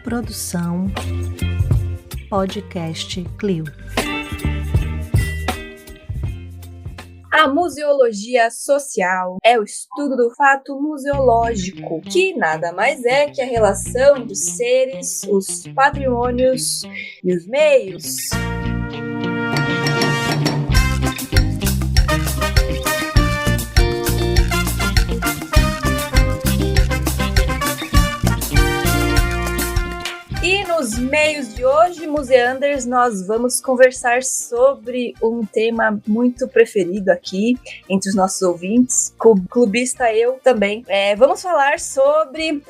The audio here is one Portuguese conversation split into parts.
Produção Podcast Clio. A museologia social é o estudo do fato museológico, que nada mais é que a relação dos seres, os patrimônios e os meios. E nos meios de hoje, Museanders, nós vamos conversar sobre um tema muito preferido aqui entre os nossos ouvintes, clubista eu também. Vamos falar sobre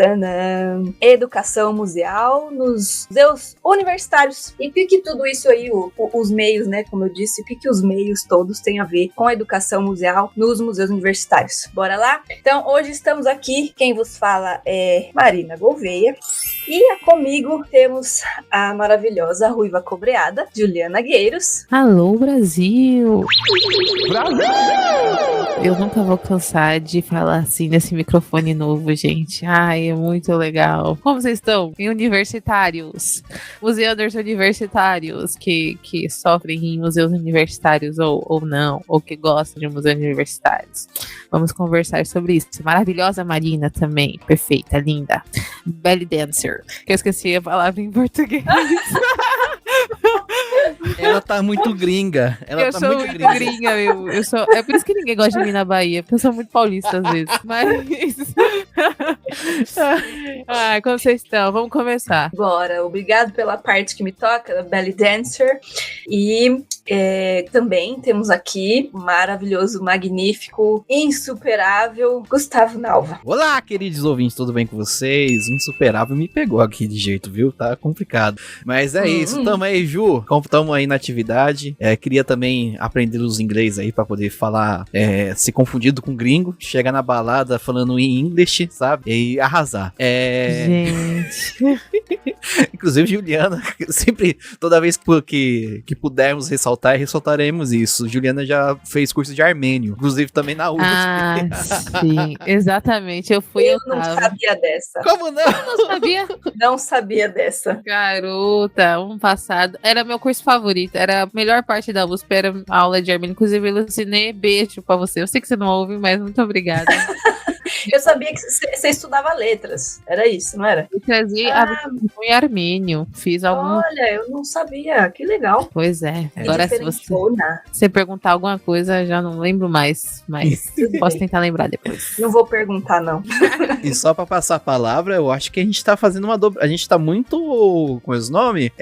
educação museal nos museus universitários. E o que tudo isso aí, os meios, né, como eu disse, o que os meios todos têm a ver com a educação museal nos museus universitários. Bora lá? Então, hoje estamos aqui, quem vos fala é Marina Gouveia, e comigo temos a maravilhosa ruiva cobreada, Juliana Gueiros. Alô, Brasil! Brasil! Eu nunca vou cansar de falar assim nesse microfone novo, gente. Ai, é muito legal. Como vocês estão? Em universitários, museanders universitários que sofrem em museus universitários ou não, ou que gostam de museus universitários. Vamos conversar sobre isso. Maravilhosa Marina também, perfeita, linda. Belly dancer, que eu esqueci a palavra em português. Ela tá muito gringa. Eu sou muito gringa, meu. É por isso que ninguém gosta de mim na Bahia, porque eu sou muito paulista às vezes. Mas. Como vocês estão? Vamos começar. Bora, obrigado pela parte que me toca, Belly Dancer. E também temos aqui o maravilhoso, magnífico, insuperável Gustavo Nalva. Olá, queridos ouvintes, tudo bem com vocês? Insuperável me pegou aqui de jeito, viu? Tá complicado. Mas é isso, tamo aí, Ju. Tamo aí na atividade. Queria também aprender os inglês aí pra poder falar, se confundido com gringo. Chegar na balada falando em English, sabe? E arrasar. Gente. Inclusive, Juliana, sempre, toda vez que pudermos ressaltaremos isso. Juliana já fez curso de armênio, inclusive também na USP. Sim, exatamente. Eu não sabia dessa. Como não? Não sabia? Não sabia dessa. Garota, passado. Era meu curso favorito. Era a melhor parte da USP, era a aula de armênio. Inclusive, Lucinê, beijo pra você. Eu sei que você não ouve, mas muito obrigada. Eu sabia que você estudava letras. Era isso, não era? Eu trazia em armênio. Fiz algum... Olha, eu não sabia. Que legal. Pois é. Agora, se você perguntar alguma coisa, já não lembro mais. Mas posso tentar lembrar depois. Não vou perguntar, não. E só pra passar a palavra, eu acho que a gente tá fazendo a gente tá muito... Como é o nome?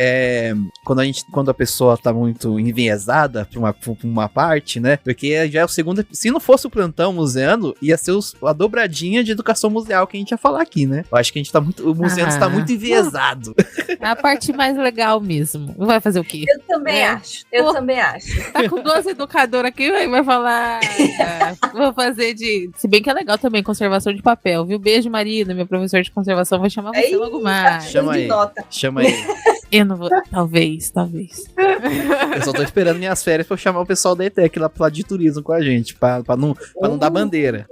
Quando a pessoa tá muito enviesada pra uma parte, né? Porque já é o segundo... Se não fosse o plantão museando, ia ser a dobradinha de educação museal que a gente ia falar aqui, né? Eu acho que o museano está muito enviesado. É a parte mais legal mesmo. Vai fazer o quê? Eu também acho. Também acho. Tá com duas educadoras aqui, vai falar. Vou fazer se bem que é legal também, conservação de papel, viu? Beijo, Marina, minha professora de conservação. Vou chamar você logo mais. Chama aí. Eu não vou. Talvez. Eu só tô esperando minhas férias pra eu chamar o pessoal da ETEC lá pro lado de turismo com a gente, pra não dar bandeira.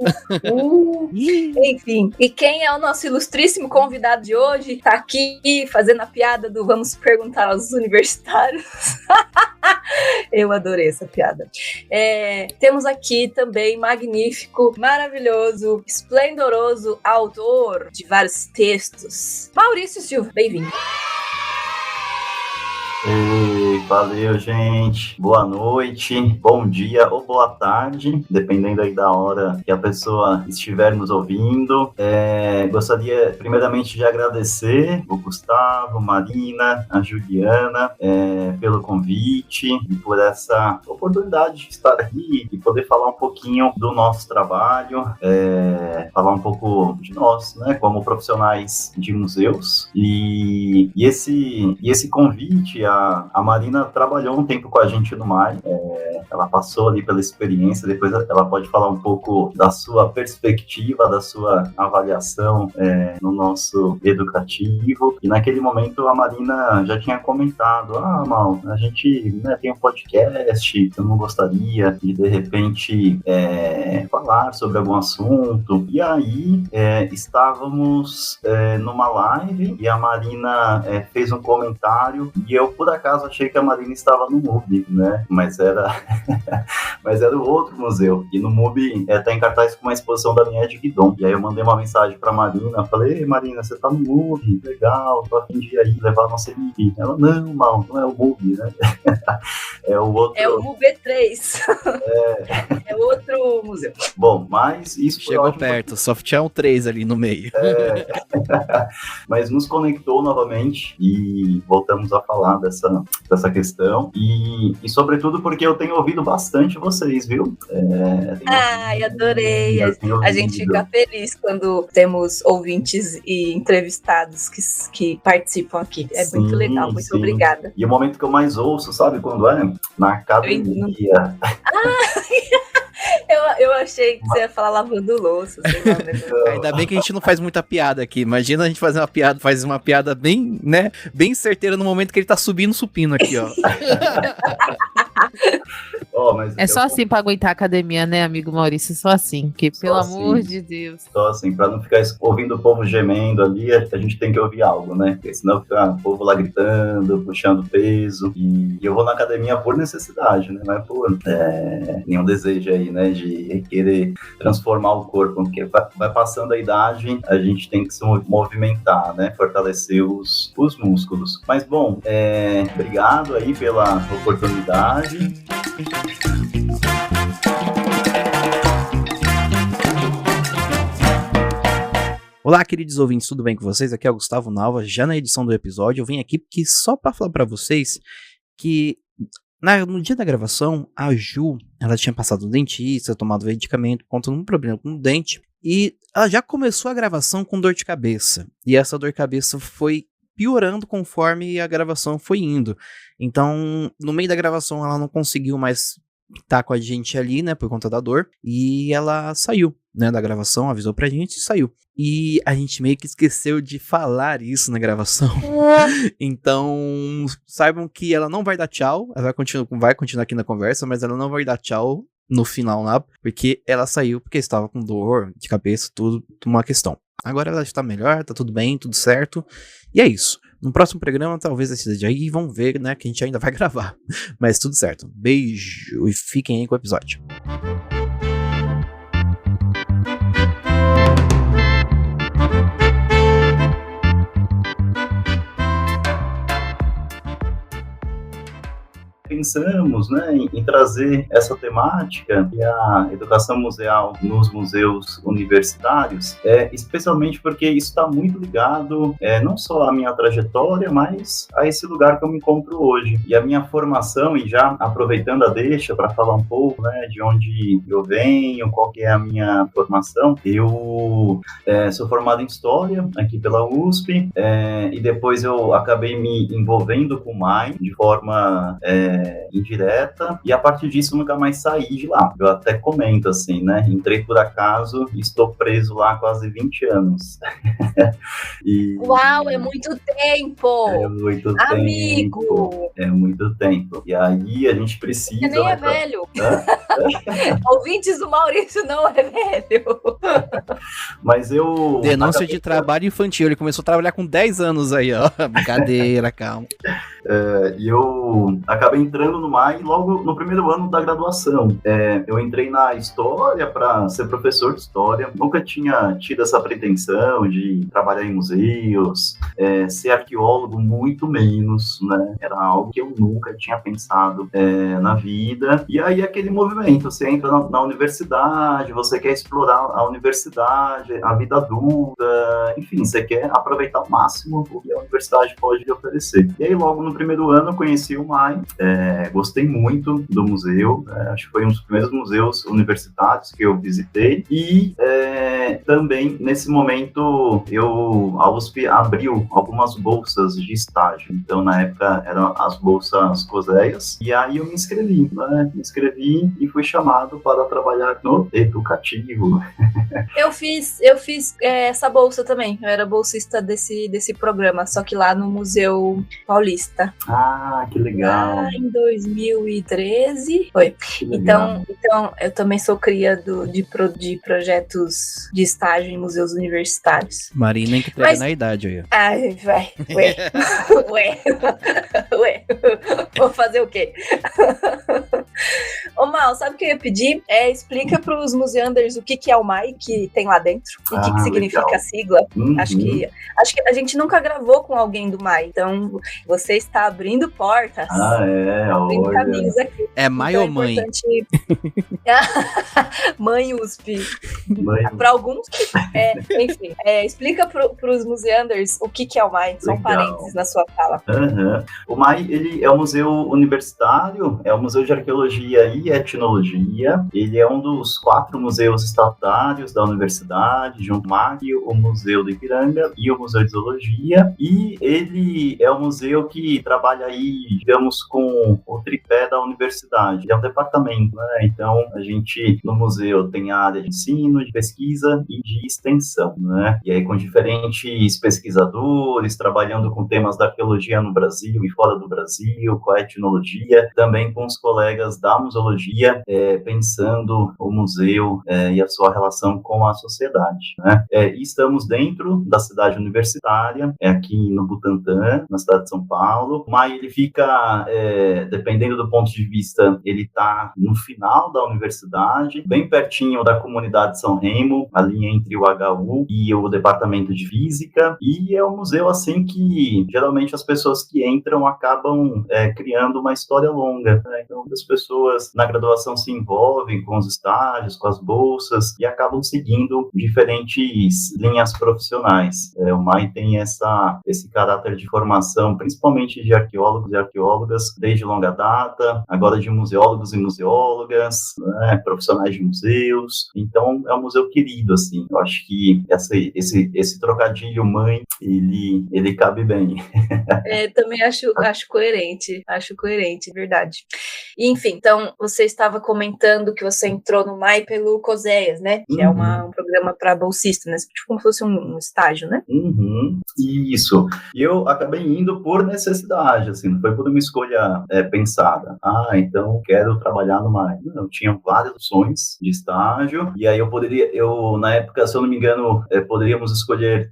Enfim, e quem é o nosso ilustríssimo convidado de hoje? Tá aqui fazendo a piada do vamos perguntar aos universitários. Eu adorei essa piada. Temos aqui também magnífico, maravilhoso, esplendoroso autor de vários textos, Maurício Silva. Bem-vindo. Valeu, gente. Boa noite, bom dia ou boa tarde, dependendo aí da hora que a pessoa estiver nos ouvindo. Gostaria primeiramente de agradecer o Gustavo, Marina, a Juliana pelo convite e por essa oportunidade de estar aqui e poder falar um pouquinho do nosso trabalho, falar um pouco de nós, né, como profissionais de museus. E esse convite, a Marina trabalhou um tempo com a gente no MAI, ela passou ali pela experiência, depois ela pode falar um pouco da sua perspectiva, da sua avaliação no nosso educativo. E naquele momento a Marina já tinha comentado, Mal, a gente tem um podcast, eu não gostaria de repente falar sobre algum assunto. E aí estávamos numa live e a Marina fez um comentário e eu por acaso achei que a Marina estava no MUBI, né? Mas era o outro museu. E no MUBI tá em cartaz com uma exposição da Niede Guidon. E aí eu mandei uma mensagem pra Marina, falei, ei Marina, você tá no MUBI, legal, tô a fim de ir aí levar a nossa equipe. Ela, não, Mal, não é o MUBI, né? É o outro. É o MUBI3. É outro museu. Bom, mas isso chegou perto, só tinha um 3 ali no meio. Mas nos conectou novamente e voltamos a falar dessa questão e sobretudo porque eu tenho ouvido bastante vocês, viu? Adorei. A gente fica feliz quando temos ouvintes e entrevistados que participam aqui. Sim, muito legal, muito obrigada. E o momento que eu mais ouço, sabe quando é? Na academia. Eu achei que você ia falar lavando louça, sei lá, né? Ainda bem que a gente não faz muita piada aqui. Imagina a gente fazer uma piada bem, né, bem certeira no momento que ele tá subindo o supino aqui, ó. É só assim pra aguentar a academia, né, amigo Maurício? Só assim, que pelo amor de Deus. Só assim, pra não ficar ouvindo o povo gemendo ali, a gente tem que ouvir algo, né? Porque senão fica o povo lá gritando, puxando peso. E eu vou na academia por necessidade, né? Não é por nenhum desejo aí, né? De querer transformar o corpo. Porque vai passando a idade, a gente tem que se movimentar, né? Fortalecer os músculos. Mas, bom, obrigado aí pela oportunidade. Olá, queridos ouvintes, tudo bem com vocês? Aqui é o Gustavo Nalva, já na edição do episódio. Eu vim aqui porque só para falar para vocês que no dia da gravação, a Ju, ela tinha passado no dentista, tomado medicamento, contando um problema com o dente, e ela já começou a gravação com dor de cabeça. E essa dor de cabeça foi piorando conforme a gravação foi indo. Então, no meio da gravação, ela não conseguiu mais estar com a gente ali, né, por conta da dor, e ela saiu, né, da gravação, avisou pra gente e saiu. E a gente meio que esqueceu de falar isso na gravação. Então, saibam que ela não vai dar tchau, ela vai continuar aqui na conversa, mas ela não vai dar tchau no final lá, porque ela saiu porque estava com dor de cabeça, tudo uma questão. Agora ela está melhor, tá tudo bem, tudo certo, e é isso. No próximo programa, talvez esteja aí, e vão ver, né, que a gente ainda vai gravar. Mas tudo certo. Beijo e fiquem aí com o episódio. Pensamos, né, em trazer essa temática e a educação museal nos museus universitários, especialmente porque isso está muito ligado não só à minha trajetória, mas a esse lugar que eu me encontro hoje. E a minha formação, e já aproveitando a deixa para falar um pouco, né, de onde eu venho, qual que é a minha formação, eu sou formado em História aqui pela USP, e depois eu acabei me envolvendo com o MAI de forma indireta, e a partir disso nunca mais saí de lá. Eu até comento assim, né? Entrei por acaso e estou preso lá há quase 20 anos. Uau, é muito tempo! É muito amigo! Tempo. É muito tempo. E aí a gente precisa... Você nem é velho! Ouvintes do Maurício não é velho! Mas eu... Denúncia de trabalho infantil. Ele começou a trabalhar com 10 anos aí, ó. Brincadeira, calma. E eu acabei entrando no MAI logo no primeiro ano da graduação. Eu entrei na História para ser professor de História. Nunca tinha tido essa pretensão de trabalhar em museus, ser arqueólogo, muito menos, né? Era algo que eu nunca tinha pensado na vida. E aí aquele movimento, você entra na universidade, você quer explorar a universidade, a vida adulta, enfim, você quer aproveitar ao máximo o que a universidade pode lhe oferecer. E aí logo no no primeiro ano eu conheci o MAI, gostei muito do museu, acho que foi um dos primeiros museus universitários que eu visitei, e também nesse momento a USP abriu algumas bolsas de estágio, então na época eram as bolsas COSEAS, e aí eu me inscrevi e fui chamado para trabalhar no educativo. Eu fiz essa bolsa também, eu era bolsista desse programa, só que lá no Museu Paulista. Ah, que legal. Lá em 2013, foi. Então, eu também sou cria de projetos de estágio em museus universitários. Marina que entrega na idade aí. Ai, vai. Ué. Vou fazer o quê? Ô, Mal, sabe o que eu ia pedir? Explica para os museanders o que é o MAI que tem lá dentro e o que significa legal. A sigla. Uhum. Acho que a gente nunca gravou com alguém do MAI, então você está abrindo portas. Abrindo caminhos aqui. É MAI ou mãe? Mãe USP. Para alguns, enfim. Explica para os museanders o que é o MAI. São parênteses na sua fala. Uhum. O MAI, ele é um museu universitário, é um museu de arqueologia e etnologia. Ele é um dos 4 museus estatutários da universidade, junto com o Museu do Ipiranga e o Museu de Zoologia. E ele é um museu que trabalha aí, digamos, com o tripé da universidade. Ele é um departamento, né? Então, a gente, no museu, tem a área de ensino, de pesquisa e de extensão, né? E aí, com diferentes pesquisadores, trabalhando com temas da arqueologia no Brasil e fora do Brasil, com a etnologia, também com os colegas da museologia, pensando o museu e a sua relação com a sociedade, né? E estamos dentro da cidade universitária, aqui no Butantã, na cidade de São Paulo, mas ele fica, dependendo do ponto de vista, ele está no final da universidade, bem pertinho da comunidade de São Remo, ali entre o HU e o departamento de física, e é um museu assim que geralmente as pessoas que entram acabam criando uma história longa, né? Então as pessoas na graduação se envolvem com os estágios, com as bolsas e acabam seguindo diferentes linhas profissionais. O MAI tem esse caráter de formação, principalmente de arqueólogos e arqueólogas, desde longa data, agora de museólogos e museólogas, né, profissionais de museus. Então, é um museu querido, assim. Eu acho que esse trocadilho mãe, ele cabe bem. Também acho coerente, verdade. E, enfim, então, você estava comentando que você entrou no MAI pelo COSEAS, né? Que é um programa para bolsista, né? Tipo como se fosse um estágio, né? Isso. E eu acabei indo por necessidade, assim, não foi por uma escolha pensada. Então quero trabalhar no MAI. Não, eu tinha várias opções de estágio, e aí na época, se eu não me engano, poderíamos escolher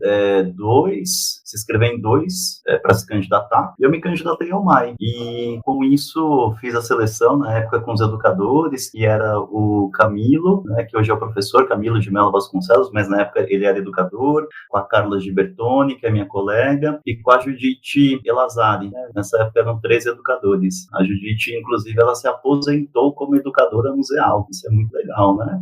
se inscrever em 2 para se candidatar, e eu me candidatei ao MAI. E com isso fiz a seleção, na época, com os educadores, que era o Camilo, né, que hoje é o professor Camilo de Mello Vasconcelos, mas na época ele era educador, com a Carla Gibertoni, que é minha colega, e com a Judite Elazari, né? Nessa época eram 3 educadores. A Judite, inclusive, ela se aposentou como educadora museal. Isso é muito legal, né?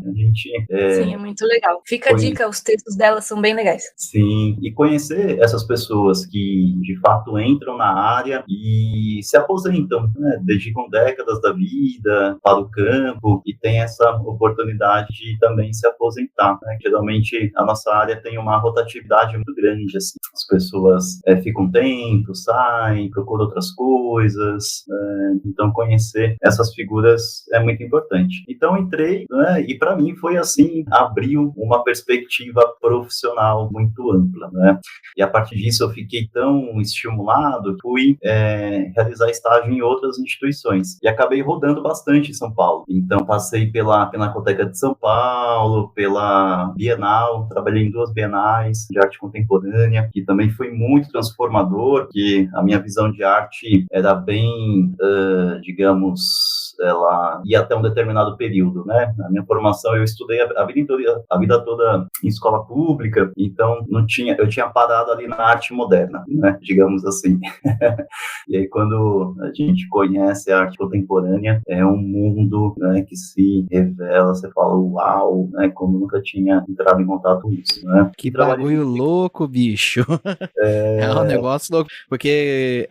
Sim, é muito legal. Fica a dica, os textos dela são bem legais. Sim, e conhecer essas pessoas que, de fato, entram na área e se aposentam, né? Dedicam décadas da vida para o campo e tem essa oportunidade de também se aposentar, né? Geralmente, a nossa área tem uma rotatividade muito grande, assim. As pessoas ficam tempo, saem, procuram outras coisas, então conhecer essas figuras é muito importante. Então entrei, né, e para mim foi assim, abriu uma perspectiva profissional muito ampla, né? E a partir disso eu fiquei tão estimulado, fui realizar estágio em outras instituições e acabei rodando bastante em São Paulo. Então passei pela Pinacoteca de São Paulo, pela Bienal, trabalhei em 2 bienais de arte contemporânea, que também foi muito transformador, que a minha visão de arte era bem, digamos, ela ia até um determinado período, né? Na minha formação, eu estudei a vida toda em escola pública, então eu tinha parado ali na arte moderna, né? Digamos assim. E aí, quando a gente conhece a arte contemporânea, é um mundo, né, que se revela, você fala, uau, né, como nunca tinha entrado em contato com isso, né? Que bagulho louco, bicho. É um negócio louco. Porque,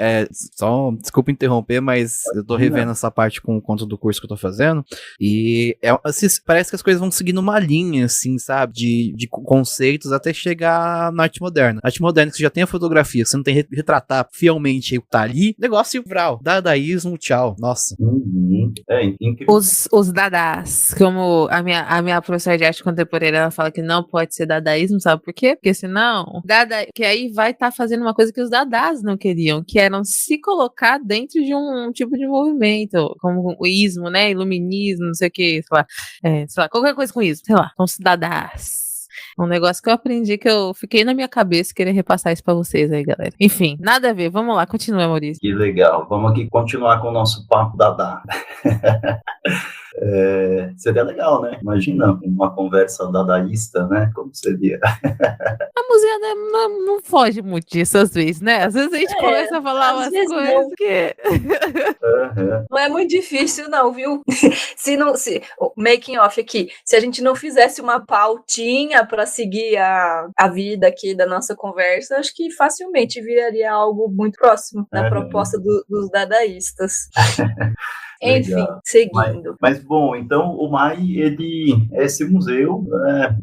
só, desculpa interromper, mas eu tô revendo essa parte com o conto do curso que eu tô fazendo, e assim, parece que as coisas vão seguindo uma linha, assim, sabe, de conceitos até chegar na arte moderna. A arte moderna, que você já tem a fotografia, que você não tem que retratar fielmente o que tá ali, negócio vral, dadaísmo, tchau, nossa. É incrível. Os dadás, como a minha professora de arte contemporânea, ela fala que não pode ser dadaísmo, sabe por quê? Porque senão, que aí vai estar fazendo uma coisa que os dadás não queriam, que eram se colocar dentro de um tipo de movimento, como o ismo, né, iluminismo, não sei o que, sei lá, qualquer coisa com isso, sei lá, são os dadás. Um negócio que eu aprendi, que eu fiquei na minha cabeça, querer repassar isso pra vocês aí, galera. Enfim, nada a ver. Vamos lá, continua, Maurício. Que legal. Vamos aqui continuar com o nosso papo Dadá. Seria legal, né? Imagina uma conversa dadaísta, né? Como seria? A museana não foge muito disso às vezes, né? Às vezes a gente começa a falar umas coisas que... Não é muito difícil, não, viu? Making off aqui, se a gente não fizesse uma pautinha para seguir a vida aqui da nossa conversa, acho que facilmente viraria algo muito próximo da proposta dos dadaístas. Enfim, seguindo. Mas bom, então o MAI, ele é esse museu, né,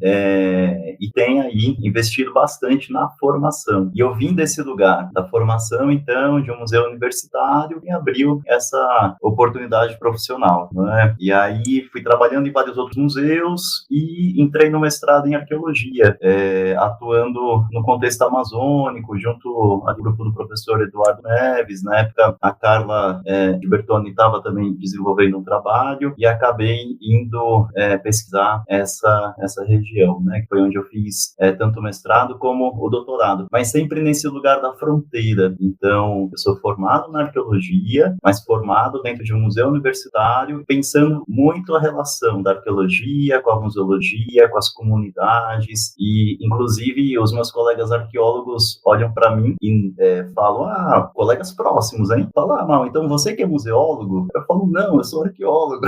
e tem aí investido bastante na formação. E eu vim desse lugar, da formação, então, de um museu universitário, e abriu essa oportunidade profissional, né? E aí fui trabalhando em vários outros museus e entrei no mestrado em arqueologia, atuando no contexto amazônico, junto ao grupo do professor Eduardo Neves. Na época, a Carla de Bertoni estava também desenvolvendo um trabalho, e acabei indo pesquisar essa região, né, que foi onde eu fiz tanto o mestrado como o doutorado, mas sempre nesse lugar da fronteira. Então, eu sou formado na arqueologia, mas formado dentro de um museu universitário, pensando muito a relação da arqueologia com a museologia, com as comunidades, e inclusive os meus colegas arqueólogos olham para mim e falam, colegas próximos, hein? Falam, Mal, então você que é museólogo? Eu falo, não, eu sou arqueólogo.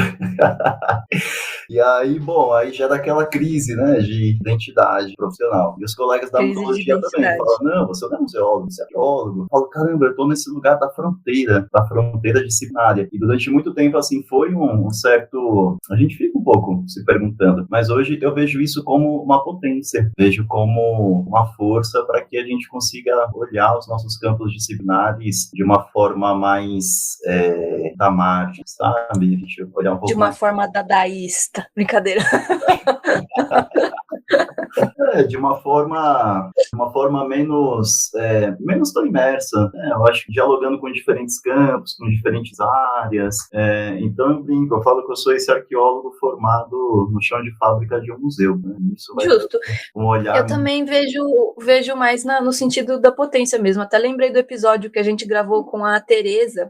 E aí, bom, aí já dá aquela crise, né, de identidade profissional. E os colegas da museologia também falam, não, você não é museólogo, você é arqueólogo. Eu falo, caramba, eu tô nesse lugar da fronteira disciplinária. E durante muito tempo, assim, foi um certo... A gente fica um pouco se perguntando, mas hoje eu vejo isso como uma potência, vejo como uma força para que a gente consiga olhar os nossos campos disciplinares de uma forma mais da margem, sabe? A gente olhar um pouco de uma forma dadaísta. Brincadeira. De uma forma menos tão imersa, né? Eu acho que dialogando com diferentes campos, com diferentes áreas. Então eu brinco, eu falo que eu sou esse arqueólogo formado no chão de fábrica de um museu, né? Isso vai Justo. Um olhar. Eu também vejo mais no sentido da potência mesmo. Até lembrei do episódio que a gente gravou com a Tereza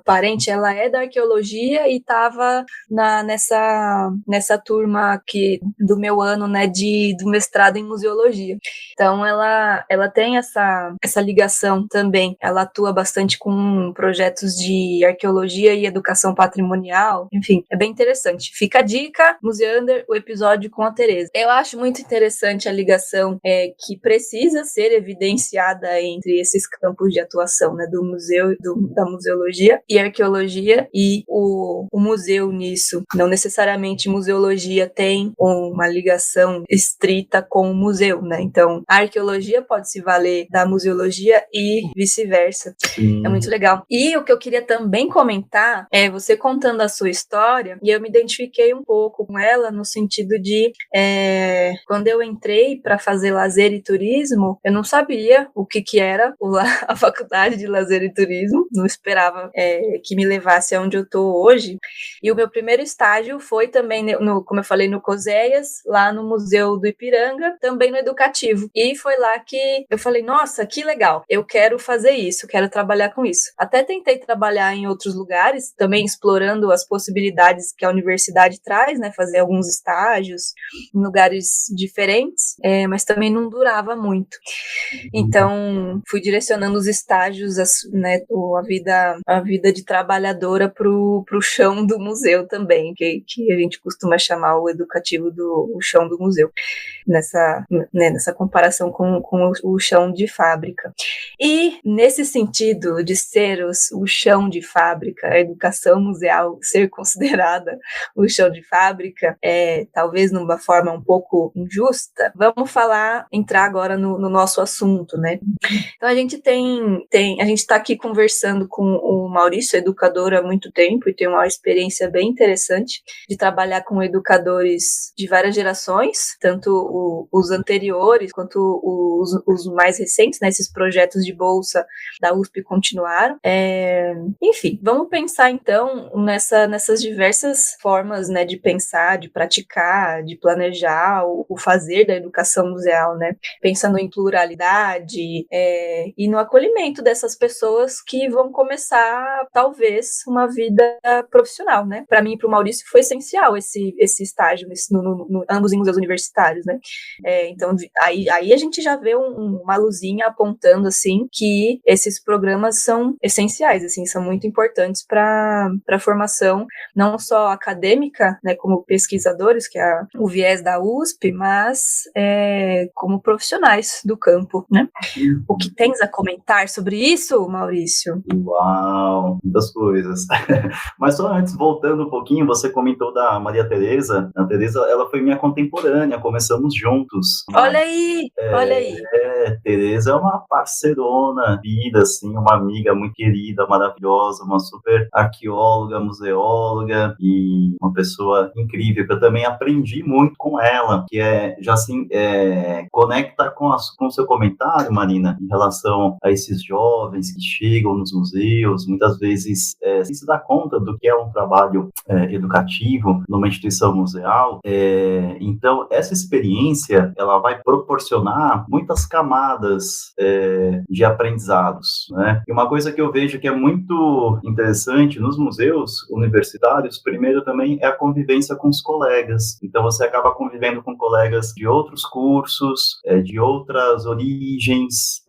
Parente. Ela é da arqueologia e estava nessa turma aqui do meu ano, né, do mestrado em museologia. Então ela tem essa ligação também. Ela atua bastante com projetos de arqueologia e educação patrimonial. Enfim, é bem interessante. Fica a dica, Museander, o episódio com a Tereza. Eu acho muito interessante a ligação que precisa ser evidenciada entre esses campos de atuação, né, do museu, da museologia e arqueologia, e o museu nisso. Não necessariamente museologia tem uma ligação estrita com o museu, né? Então, a arqueologia pode se valer da museologia e vice-versa. É muito legal. E o que eu queria também comentar é você contando a sua história, e eu me identifiquei um pouco com ela no sentido de quando eu entrei para fazer lazer e turismo, eu não sabia o que era a faculdade de lazer e turismo, não esperava que me levasse aonde eu tô hoje. E o meu primeiro estágio foi também, como eu falei, no COSEIAS, lá no Museu do Ipiranga, também no educativo. E foi lá que eu falei, nossa, que legal, eu quero fazer isso, quero trabalhar com isso. Até tentei trabalhar em outros lugares, também explorando as possibilidades que a universidade traz, né, fazer alguns estágios em lugares diferentes, mas também não durava muito. Então, fui direcionando os estágios, né, a vida de trabalhadora pro chão do museu também, que a gente costuma chamar o educativo o chão do museu, nessa comparação com o chão de fábrica. E, nesse sentido de ser o chão de fábrica, a educação museal ser considerada o chão de fábrica, talvez numa forma um pouco injusta, vamos entrar agora no nosso assunto, né? Então, a gente a gente está aqui conversando com o Maurício, educador há muito tempo, e tem uma experiência bem interessante de trabalhar com educadores de várias gerações, tanto os anteriores quanto os mais recentes, né? Esses projetos de bolsa da USP continuaram. Enfim, vamos pensar então nessas diversas formas, né, de pensar, de praticar, de planejar o fazer da educação museal, né? Pensando em pluralidade e no acolhimento dessas pessoas que vão começar, talvez, uma vida profissional, né? Para mim e para o Maurício foi essencial esse estágio, ambos em museus universitários, né? Então, aí a gente já vê uma luzinha apontando, assim, que esses programas são essenciais, assim, são muito importantes para a formação, não só acadêmica, né, como pesquisadores, que é o viés da USP, mas como profissionais do campo, né? O que tens a comentar sobre isso, Maurício? Uau, muitas coisas. Mas só antes, voltando um pouquinho, você comentou da Maria Tereza. A Tereza, ela foi minha contemporânea, começamos juntos. Olha aí, olha aí. Tereza é uma parceirona, vida, assim, uma amiga muito querida, maravilhosa, uma super arqueóloga, museóloga e uma pessoa incrível, que eu também aprendi muito com ela, que já assim, conecta com o seu comentário, Marina, em relação a esses jovens que chegam nos museus, muitas vezes sem se dar conta do que é um trabalho educativo numa instituição museal. Então, essa experiência, ela vai proporcionar muitas camadas de aprendizados, né? E uma coisa que eu vejo que é muito interessante nos museus universitários, primeiro também é a convivência com os colegas. Então, você acaba convivendo com colegas de outros cursos, de outras origens,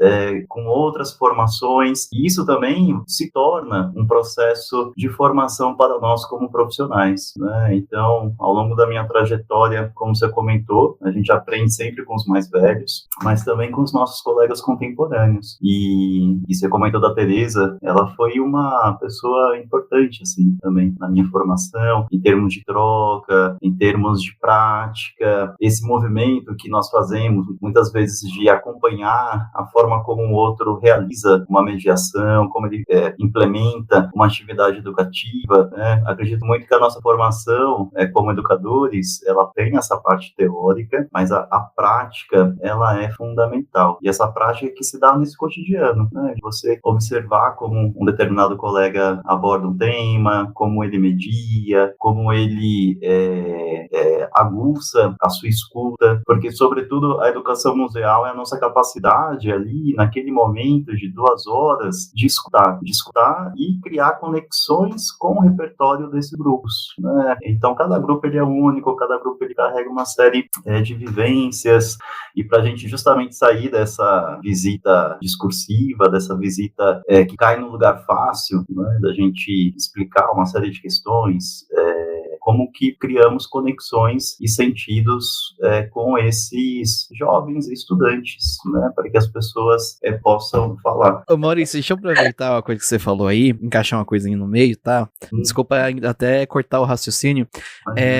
com outras formações, e isso também se torna um processo de formação para nós como profissionais, né? Então, ao longo da minha trajetória, como você comentou, a gente aprende sempre com os mais velhos, mas também com os nossos colegas contemporâneos. E você comentou da Tereza, ela foi uma pessoa importante, assim, também na minha formação, em termos de troca, em termos de prática, esse movimento que nós fazemos, muitas vezes de acompanhar a forma como o outro realiza uma mediação, como ele implementa uma atividade educativa, né? Acredito muito que a nossa formação como educadores, ela tem essa parte teórica, mas a prática, ela é fundamental. E essa prática que se dá nesse cotidiano, né? De você observar como um determinado colega aborda um tema, como ele media, como ele aguça a sua escuta, porque, sobretudo, a educação museal é a nossa capacidade ali, naquele momento de 2 horas, de escutar e criar conexões com o repertório desses grupos, né? Então, cada grupo ele é único, cada grupo ele carrega uma série de vivências, e para a gente justamente sair dessa visita discursiva, dessa visita que cai num lugar fácil, né, da gente explicar uma série de questões, como que criamos conexões e sentidos com esses jovens estudantes, né, para que as pessoas possam falar. Ô Maurício, deixa eu aproveitar uma coisa que você falou aí, encaixar uma coisinha no meio, tá? Desculpa até cortar o raciocínio.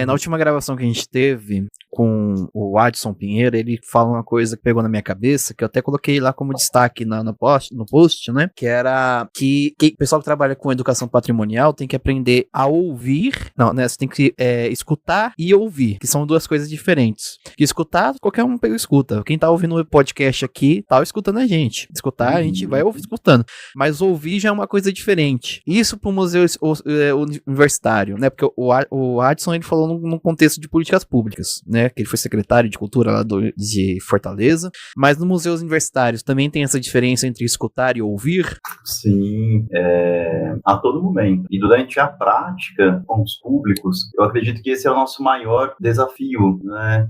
Na última gravação que a gente teve com o Adson Pinheiro, ele fala uma coisa que pegou na minha cabeça, que eu até coloquei lá como destaque no post, né? Que era que o pessoal que trabalha com educação patrimonial tem que aprender a ouvir. Não, né? Você tem que escutar e ouvir, que são 2 coisas diferentes. Que escutar, qualquer um escuta. Quem tá ouvindo o podcast aqui, tá escutando a gente. Escutar, a gente vai ouvir escutando. Mas ouvir já é uma coisa diferente. Isso pro museu universitário, né? Porque o Adson, ele falou num contexto de políticas públicas, né? né? Que ele foi secretário de cultura lá de Fortaleza. Mas nos museus universitários também tem essa diferença entre escutar e ouvir? Sim, a todo momento. E durante a prática com os públicos, eu acredito que esse é o nosso maior desafio, né?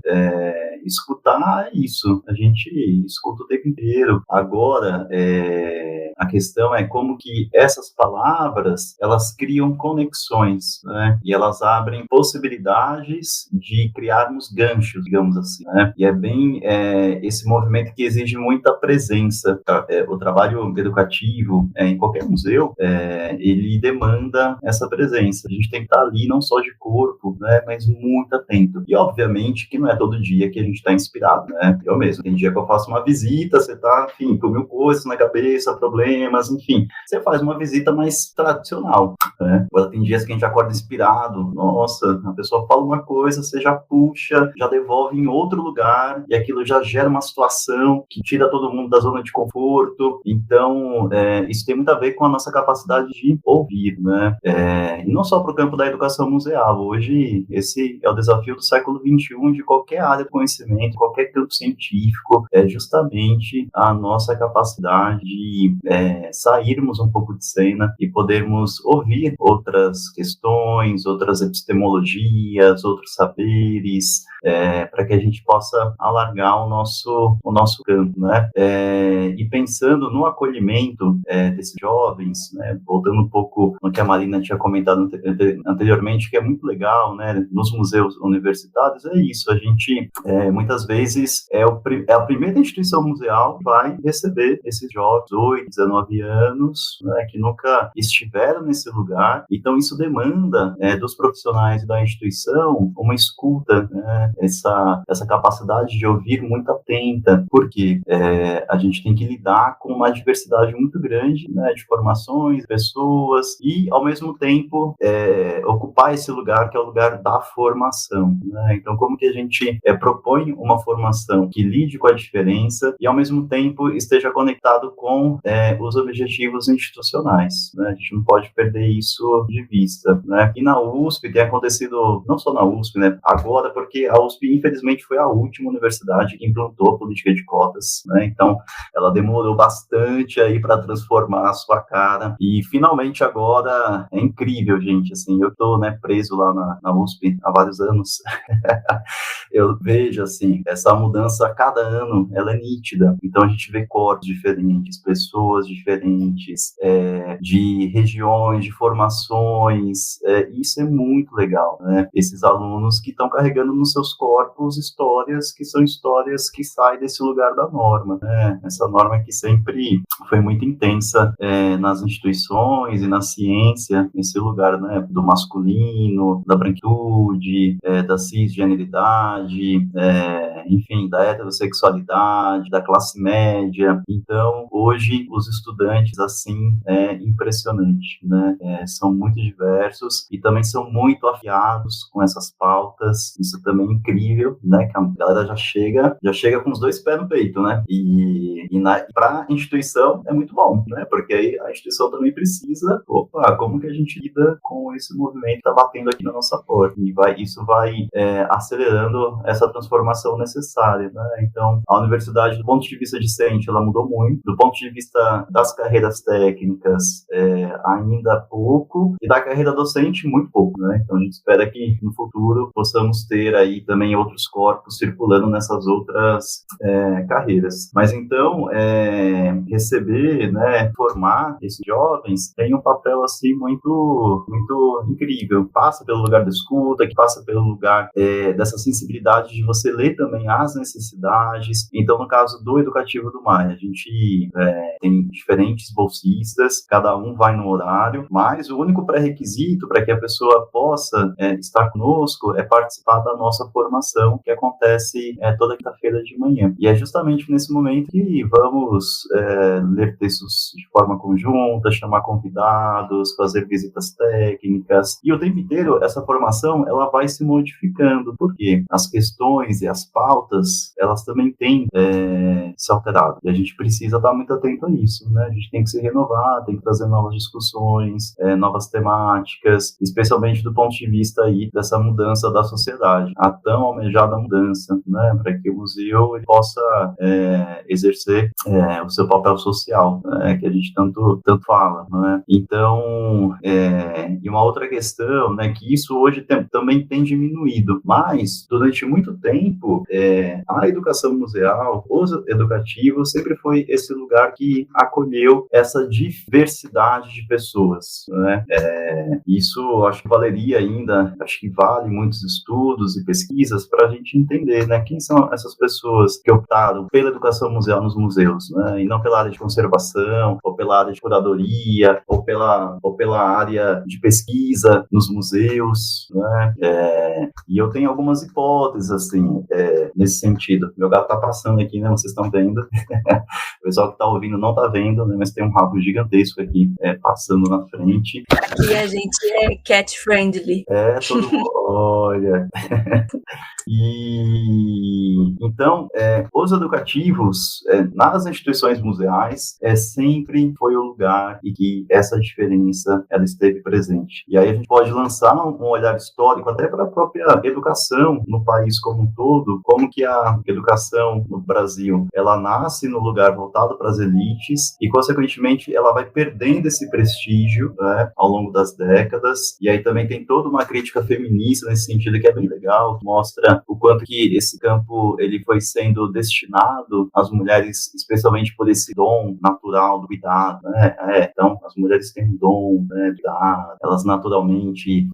Escutar é isso. A gente escuta o tempo inteiro. Agora, a questão é como que essas palavras, elas criam conexões, né? E elas abrem possibilidades de criarmos ganchos, digamos assim, né? E é bem esse movimento que exige muita presença. O trabalho educativo em qualquer museu, ele demanda essa presença. A gente tem que estar ali não só de corpo, né? Mas muito atento. E obviamente que não é todo dia que a gente está inspirado, né? Eu mesmo, tem dia que eu faço uma visita, você tá, enfim, com mil coisas na cabeça, problemas, enfim. Você faz uma visita mais tradicional, né? Agora tem dias que a gente acorda inspirado, nossa, a pessoa fala uma coisa, você já puxa, já devolve em outro lugar, e aquilo já gera uma situação que tira todo mundo da zona de conforto. Então, isso tem muito a ver com a nossa capacidade de ouvir, né? E não só para o campo da educação museal. Hoje, esse é o desafio do século XXI de qualquer área de conhecimento, qualquer campo científico, é justamente a nossa capacidade de sairmos um pouco de cena e podermos ouvir outras questões, outras epistemologias, outros saberes, para que a gente possa alargar o nosso campo, né? E pensando no acolhimento desses jovens, né? Voltando um pouco no que a Marina tinha comentado anteriormente, que é muito legal, né? Nos museus universitários, é isso, a gente muitas vezes é a primeira instituição museal que vai receber esses jovens, 8, 19 anos, né, que nunca estiveram nesse lugar. Então, isso demanda dos profissionais da instituição uma escuta, né, essa capacidade de ouvir muito atenta, porque a gente tem que lidar com uma diversidade muito grande, né, de formações, pessoas, e, ao mesmo tempo, ocupar esse lugar que é o lugar da formação, né? Então, como que a gente propõe uma formação que lide com a diferença e, ao mesmo tempo, esteja conectado com os objetivos institucionais, né? A gente não pode perder isso de vista, né? E na USP tem acontecido, não só na USP, né? Agora, porque a USP, infelizmente, foi a última universidade que implantou a política de cotas, né? Então, ela demorou bastante aí para transformar a sua cara e, finalmente, agora é incrível, gente, assim, eu tô, né, preso lá na USP há vários anos. Eu vejo, assim, essa mudança a cada ano, ela é nítida. Então, a gente vê corpos diferentes, pessoas diferentes, de regiões, de formações. Isso é muito legal, né? Esses alunos que estão carregando nos seus corpos histórias que são histórias que saem desse lugar da norma, né? Essa norma que sempre foi muito intensa nas instituições e na ciência, esse lugar, né, do masculino, da branquitude, da cisgeneridade, enfim, da heterossexualidade, da classe média. Então, hoje, os estudantes, assim, é impressionante, né? São muito diversos e também são muito afiados com essas pautas. Isso também é incrível, né? Que a galera já chega com os dois pés no peito, né? E para a instituição é muito bom, né? Porque aí a instituição também precisa, como que a gente lida com esse movimento que está batendo aqui na nossa porta? E isso vai acelerando essa transformação necessária, né? Então, a universidade, do ponto de vista discente, ela mudou muito. Do ponto de vista das carreiras técnicas, ainda pouco. E da carreira docente, muito pouco, né? Então, a gente espera que, no futuro, possamos ter aí também outros corpos circulando nessas outras carreiras. Mas, então, receber, né, formar esses jovens tem um papel, assim, muito, muito incrível. Passa pelo lugar da escuta, que passa pelo lugar dessa sensibilidade de você ler também as necessidades. Então, no caso do Educativo do Maia, a gente tem diferentes bolsistas, cada um vai no horário, mas o único pré-requisito para que a pessoa possa estar conosco é participar da nossa formação, que acontece toda quinta-feira de manhã. E é justamente nesse momento que vamos ler textos de forma conjunta, chamar convidados, fazer visitas técnicas, e o tempo inteiro essa formação ela vai se modificando, porque as questões e as pautas, elas também têm se alterado, e a gente precisa estar muito atento a isso, né? A gente tem que se renovar, tem que trazer novas discussões, novas temáticas, especialmente do ponto de vista aí dessa mudança da sociedade. Há tão almejada mudança, né, para que o museu ele possa exercer o seu papel social, né, que a gente tanto fala, né? Então, e uma outra questão, né, que isso hoje também tem diminuído, mas durante muito tempo a educação museal, os educativos sempre foi esse lugar que acolheu essa diversidade de pessoas, né? Isso acho que valeria ainda, acho que vale muitos estudos e pesquisas para a gente entender, né, quem são essas pessoas que optaram pela educação museal nos museus, né, e não pela área de conservação, ou pela área de curadoria, ou pela área de pesquisa nos museus, né? E eu tenho algumas hipóteses, assim, nesse sentido. Meu gato tá passando aqui, né, vocês estão vendo. O pessoal que tá ouvindo não tá vendo, né, mas tem um rabo gigantesco aqui passando na frente. Aqui a gente é cat friendly. Todo mundo, olha. E então, os educativos nas instituições museais sempre foi o lugar em que essa diferença ela esteve presente. E aí a gente pode lançar um olhar histórico até para a própria educação no país como um todo, como que a educação no Brasil ela nasce no lugar voltado para as elites e, consequentemente, ela vai perdendo esse prestígio, né, ao longo das décadas. E aí também tem toda uma crítica feminista nesse sentido que é bem legal, que mostra o quanto que esse campo ele foi sendo destinado às mulheres, especialmente por esse dom natural do cuidado, né? Então, as mulheres têm um dom, né, de cuidar, elas naturalmente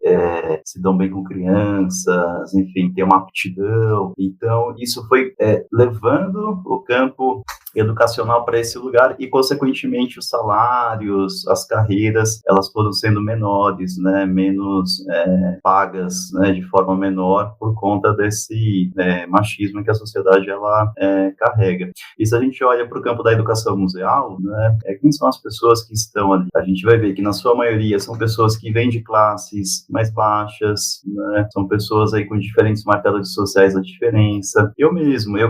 se dão bem com crianças, enfim, tem uma aptidão. Então, isso foi levando o campo educacional para esse lugar e, consequentemente, os salários, as carreiras, elas foram sendo menores, né, menos pagas, né, de forma menor por conta desse machismo que a sociedade ela carrega. E se a gente olha para o campo da educação museal, né, quem são as pessoas que estão ali? A gente vai ver que, na sua maioria, são pessoas que vêm de classes mais baixas, né, são pessoas aí com diferentes marcadores sociais da diferença. Eu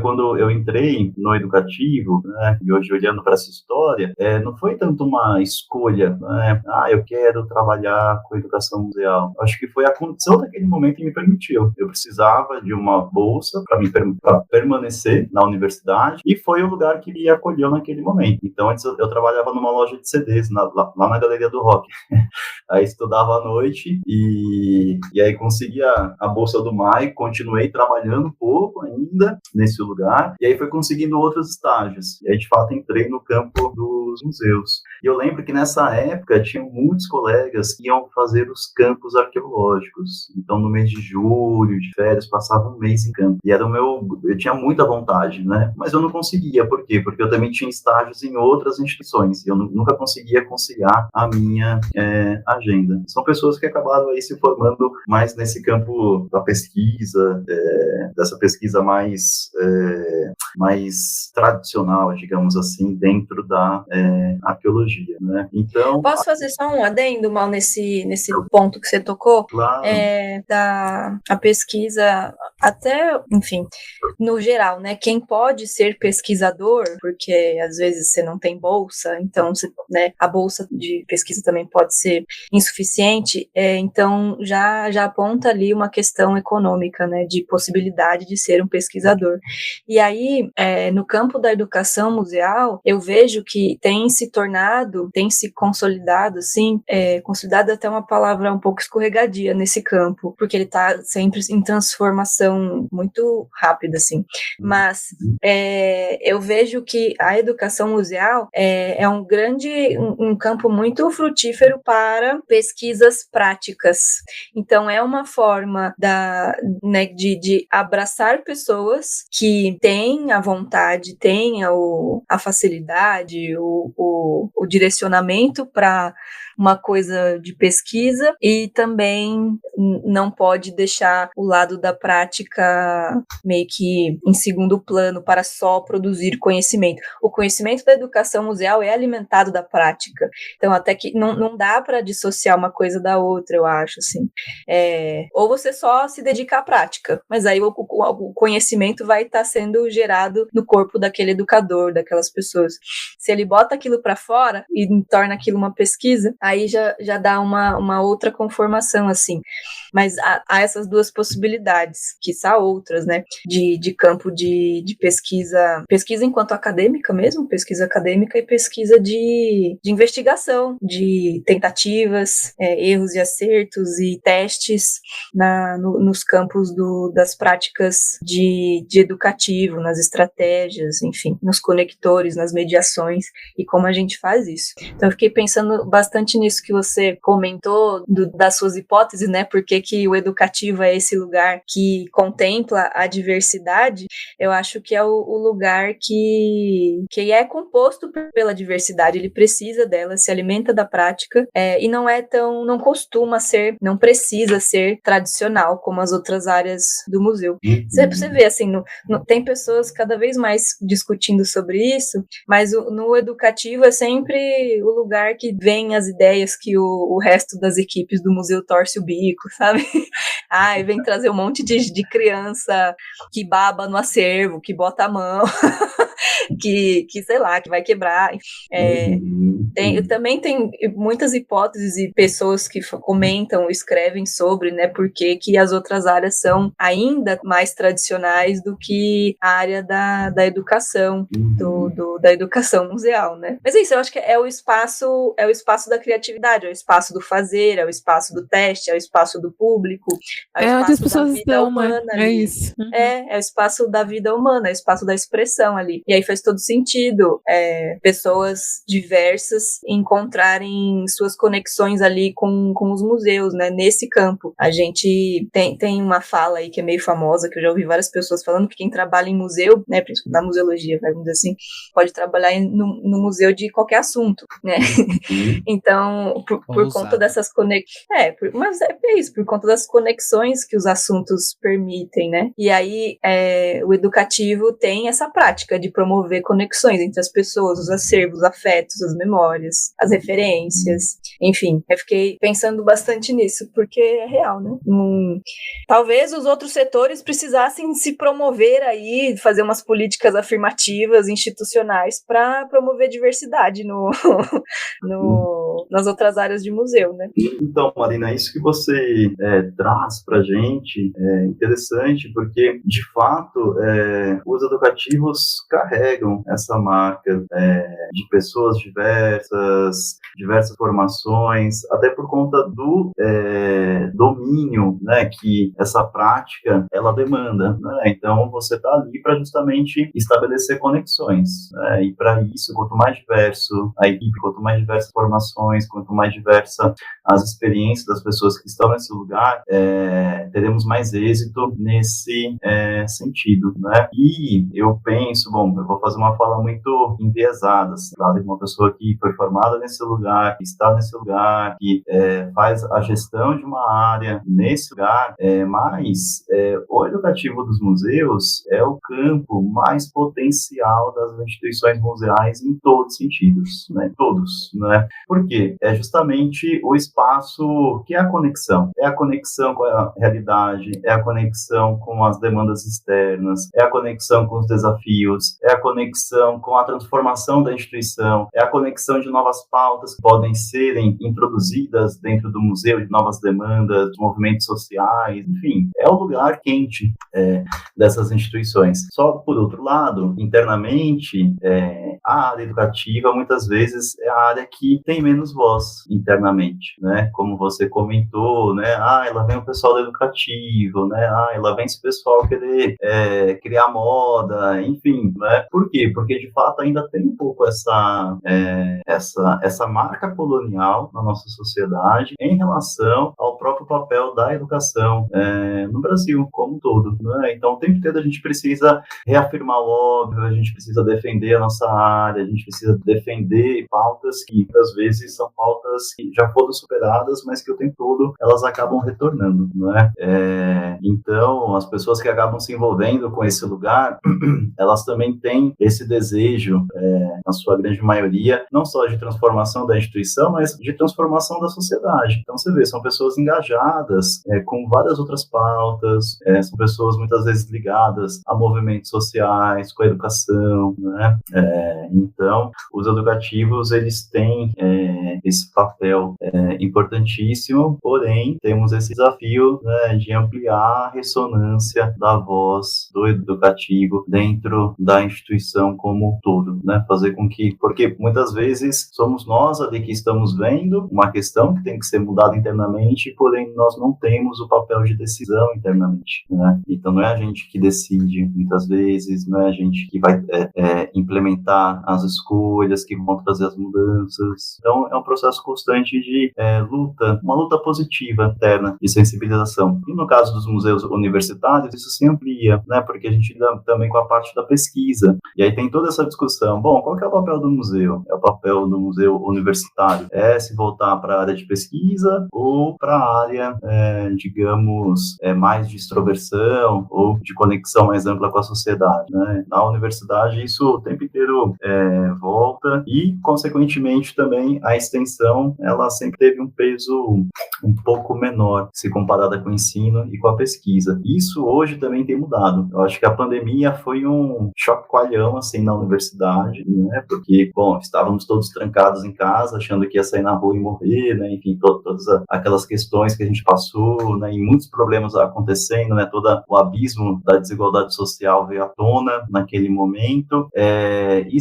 quando eu entrei no educativo, né, e hoje olhando para essa história, não foi tanto uma escolha, né, eu quero trabalhar com educação museal. Acho que foi a condição daquele momento que me permitiu. Eu precisava de uma bolsa para permanecer na universidade e foi o lugar que me acolheu naquele momento. Então, antes eu trabalhava numa loja de CDs, lá na Galeria do Rock. Aí estudava à noite e aí conseguia a bolsa do MAI, continuei trabalhando um pouco ainda nesse lugar, e aí foi conseguindo outros estágios. E aí, de fato, entrei no campo dos museus. E eu lembro que nessa época tinham muitos colegas que iam fazer os campos arqueológicos. Então, no mês de julho, de férias, passava um mês em campo. E eu tinha muita vontade, né? Mas eu não conseguia. Por quê? Porque eu também tinha estágios em outras instituições. E eu nunca conseguia conciliar a minha agenda. São pessoas que acabaram aí se formando mais nesse campo da pesquisa, dessa pesquisa mais tradicional, digamos assim, dentro da arqueologia, né? Então... Posso fazer só um adendo, Mal, nesse ponto que você tocou? Claro. A pesquisa, até, enfim, no geral, né? Quem pode ser pesquisador, porque às vezes você não tem bolsa, então a bolsa de pesquisa também pode ser insuficiente, então já aponta ali uma questão econômica, né? De possibilidade de ser um pesquisador. E aí, no campo da educação museal, eu vejo que tem se consolidado, assim, consolidado até uma palavra um pouco escorregadia nesse campo, porque ele está sempre em transformação muito rápida, assim. Mas eu vejo que a educação museal é um campo muito frutífero para pesquisas práticas. Então, é uma forma de abraçar pessoas que têm a vontade, têm a facilidade, o direcionamento para uma coisa de pesquisa e também não pode deixar o lado da prática meio que em segundo plano para só produzir conhecimento. O conhecimento da educação museal é alimentado da prática. Então, até que não dá para dissociar uma coisa da outra, eu acho, assim. Ou você só se dedica à prática, mas aí o conhecimento vai estar sendo gerado no corpo daquele educador, daquelas pessoas. Se ele bota aquilo para fora e torna aquilo uma pesquisa, aí já dá uma outra conformação, assim. Mas há essas duas possibilidades, quiçá outras, né, de campo de pesquisa enquanto acadêmica mesmo, pesquisa acadêmica e pesquisa de investigação, de tentativas, erros e acertos e testes nos campos das práticas de educativo, nas estratégias, enfim, nos conectores, nas mediações e como a gente faz isso. Então eu fiquei pensando bastante nisso que você comentou das suas hipóteses, né, porque que o educativo é esse lugar que contempla a diversidade. Eu acho que é o lugar que é composto pela diversidade, ele precisa dela, se alimenta da prática, e não costuma ser, não precisa ser tradicional como as outras áreas do museu. Você vê, assim, tem pessoas cada vez mais discutindo sobre isso, mas no educativo é sempre o lugar que vem as ideias que o resto das equipes do museu torce o bico, sabe? E vem trazer um monte de criança que baba no acervo, que bota a mão, que sei lá, que vai quebrar. Também tem muitas hipóteses e pessoas que comentam, escrevem sobre, né, porque que as outras áreas são ainda mais tradicionais do que a área da educação, da educação museal, né? Mas é isso, eu acho que é o espaço da criatividade, é o espaço do fazer, é o espaço do teste, é o espaço do público, é o onde as espaço pessoas da vida estão, humana né? ali. É isso. É o espaço da vida humana, é o espaço da expressão ali. E aí faz todo sentido pessoas diversas encontrarem suas conexões ali com os museus, né? Nesse campo. A gente tem uma fala aí que é meio famosa, que eu já ouvi várias pessoas falando, que quem trabalha em museu, né, principalmente na museologia, vamos dizer assim, pode trabalhar no museu de qualquer assunto, né? Então, por conta dessas conexões... mas é isso, por conta das conexões que os assuntos permitem, né? E aí, o educativo tem essa prática de promover conexões entre as pessoas, os acervos, os afetos, as memórias, as referências, enfim. Eu fiquei pensando bastante nisso, porque é real, né? Talvez os outros setores precisassem se promover aí, fazer umas políticas afirmativas, institucionais, para promover diversidade nas outras áreas de museu, né? Então, Marina, isso que você traz pra gente é interessante, porque, de fato, os educativos carregam essa marca de pessoas diversas formações, até por conta do domínio, né, que essa prática ela demanda, né? Então você está ali para justamente estabelecer conexões, né? E para isso, quanto mais diverso a equipe, quanto mais diversas formações, quanto mais diversa as experiências das pessoas que estão nesse lugar, teremos mais êxito nesse sentido, né? E eu penso, eu vou fazer uma fala muito enviesada, assim, de uma pessoa que foi formada nesse lugar, que está nesse lugar, que faz a gestão de uma área nesse lugar, mas o educativo dos museus é o campo mais potencial das instituições museais em todos os sentidos, né? Todos, né? Por quê? É justamente o espaço que é a conexão com a realidade, é a conexão com as demandas externas, é a conexão com os desafios, é a conexão com a transformação da instituição, é a conexão de novas pautas que podem serem introduzidas dentro do museu, de novas demandas, de movimentos sociais, enfim, é o lugar quente dessas instituições. Só por outro lado, internamente, a área educativa muitas vezes é a área que tem menos voz internamente, né? Como você comentou, né? Lá vem o pessoal do educativo, né? Lá vem esse pessoal querer criar moda, enfim, né? Por quê? Porque de fato ainda tem um pouco essa marca colonial na nossa sociedade em relação ao próprio papel da educação no Brasil como um todo, né? Então o tempo todo a gente precisa reafirmar o óbvio, a gente precisa defender a nossa área, a gente precisa defender pautas que muitas vezes são pautas que já foram superadas, mas que o tempo todo elas acabam retornando, não é? Então as pessoas que acabam se envolvendo com esse lugar, elas também têm esse desejo, na sua grande maioria, não só de transformação da instituição, mas de transformação da sociedade. Então você vê, são pessoas engajadas com várias outras pautas, são pessoas muitas vezes ligadas a movimentos sociais, com a educação, né? Então, os educativos, eles têm esse papel importantíssimo, porém, temos esse desafio, né, de ampliar a ressonância da voz do educativo dentro da instituição como um todo, né? Fazer com que, porque muitas vezes somos nós ali que estamos vendo uma questão que tem que ser mudada internamente, porém nós não temos o papel de decisão internamente, né? Então não é a gente que decide muitas vezes, não é a gente que vai implementar as escolhas, que vão trazer as mudanças. Então é um processo constante de luta, uma luta positiva interna de sensibilização. E no caso dos museus universitários, isso se amplia, né? Porque a gente lida também com a parte da pesquisa. E aí tem toda essa discussão. Bom, qual que é o papel do museu? É o papel do museu universitário? Se voltar para a área de pesquisa ou para a área, digamos, mais de extroversão ou de conexão mais ampla com a sociedade, né? Na universidade, isso o tempo inteiro volta e, consequentemente, também a extensão, ela sempre teve um peso um pouco menor se comparada com o ensino e com a pesquisa. Isso hoje também tem mudado. Eu acho que a pandemia foi um choque coalhão, assim, na universidade, né? Porque, bom, estávamos todos trancados em casa, achando que ia sair na rua e morrer, né? Enfim, todas aquelas questões que a gente passou, né? E muitos problemas acontecendo, né? Todo o abismo da desigualdade social veio à tona naquele momento. E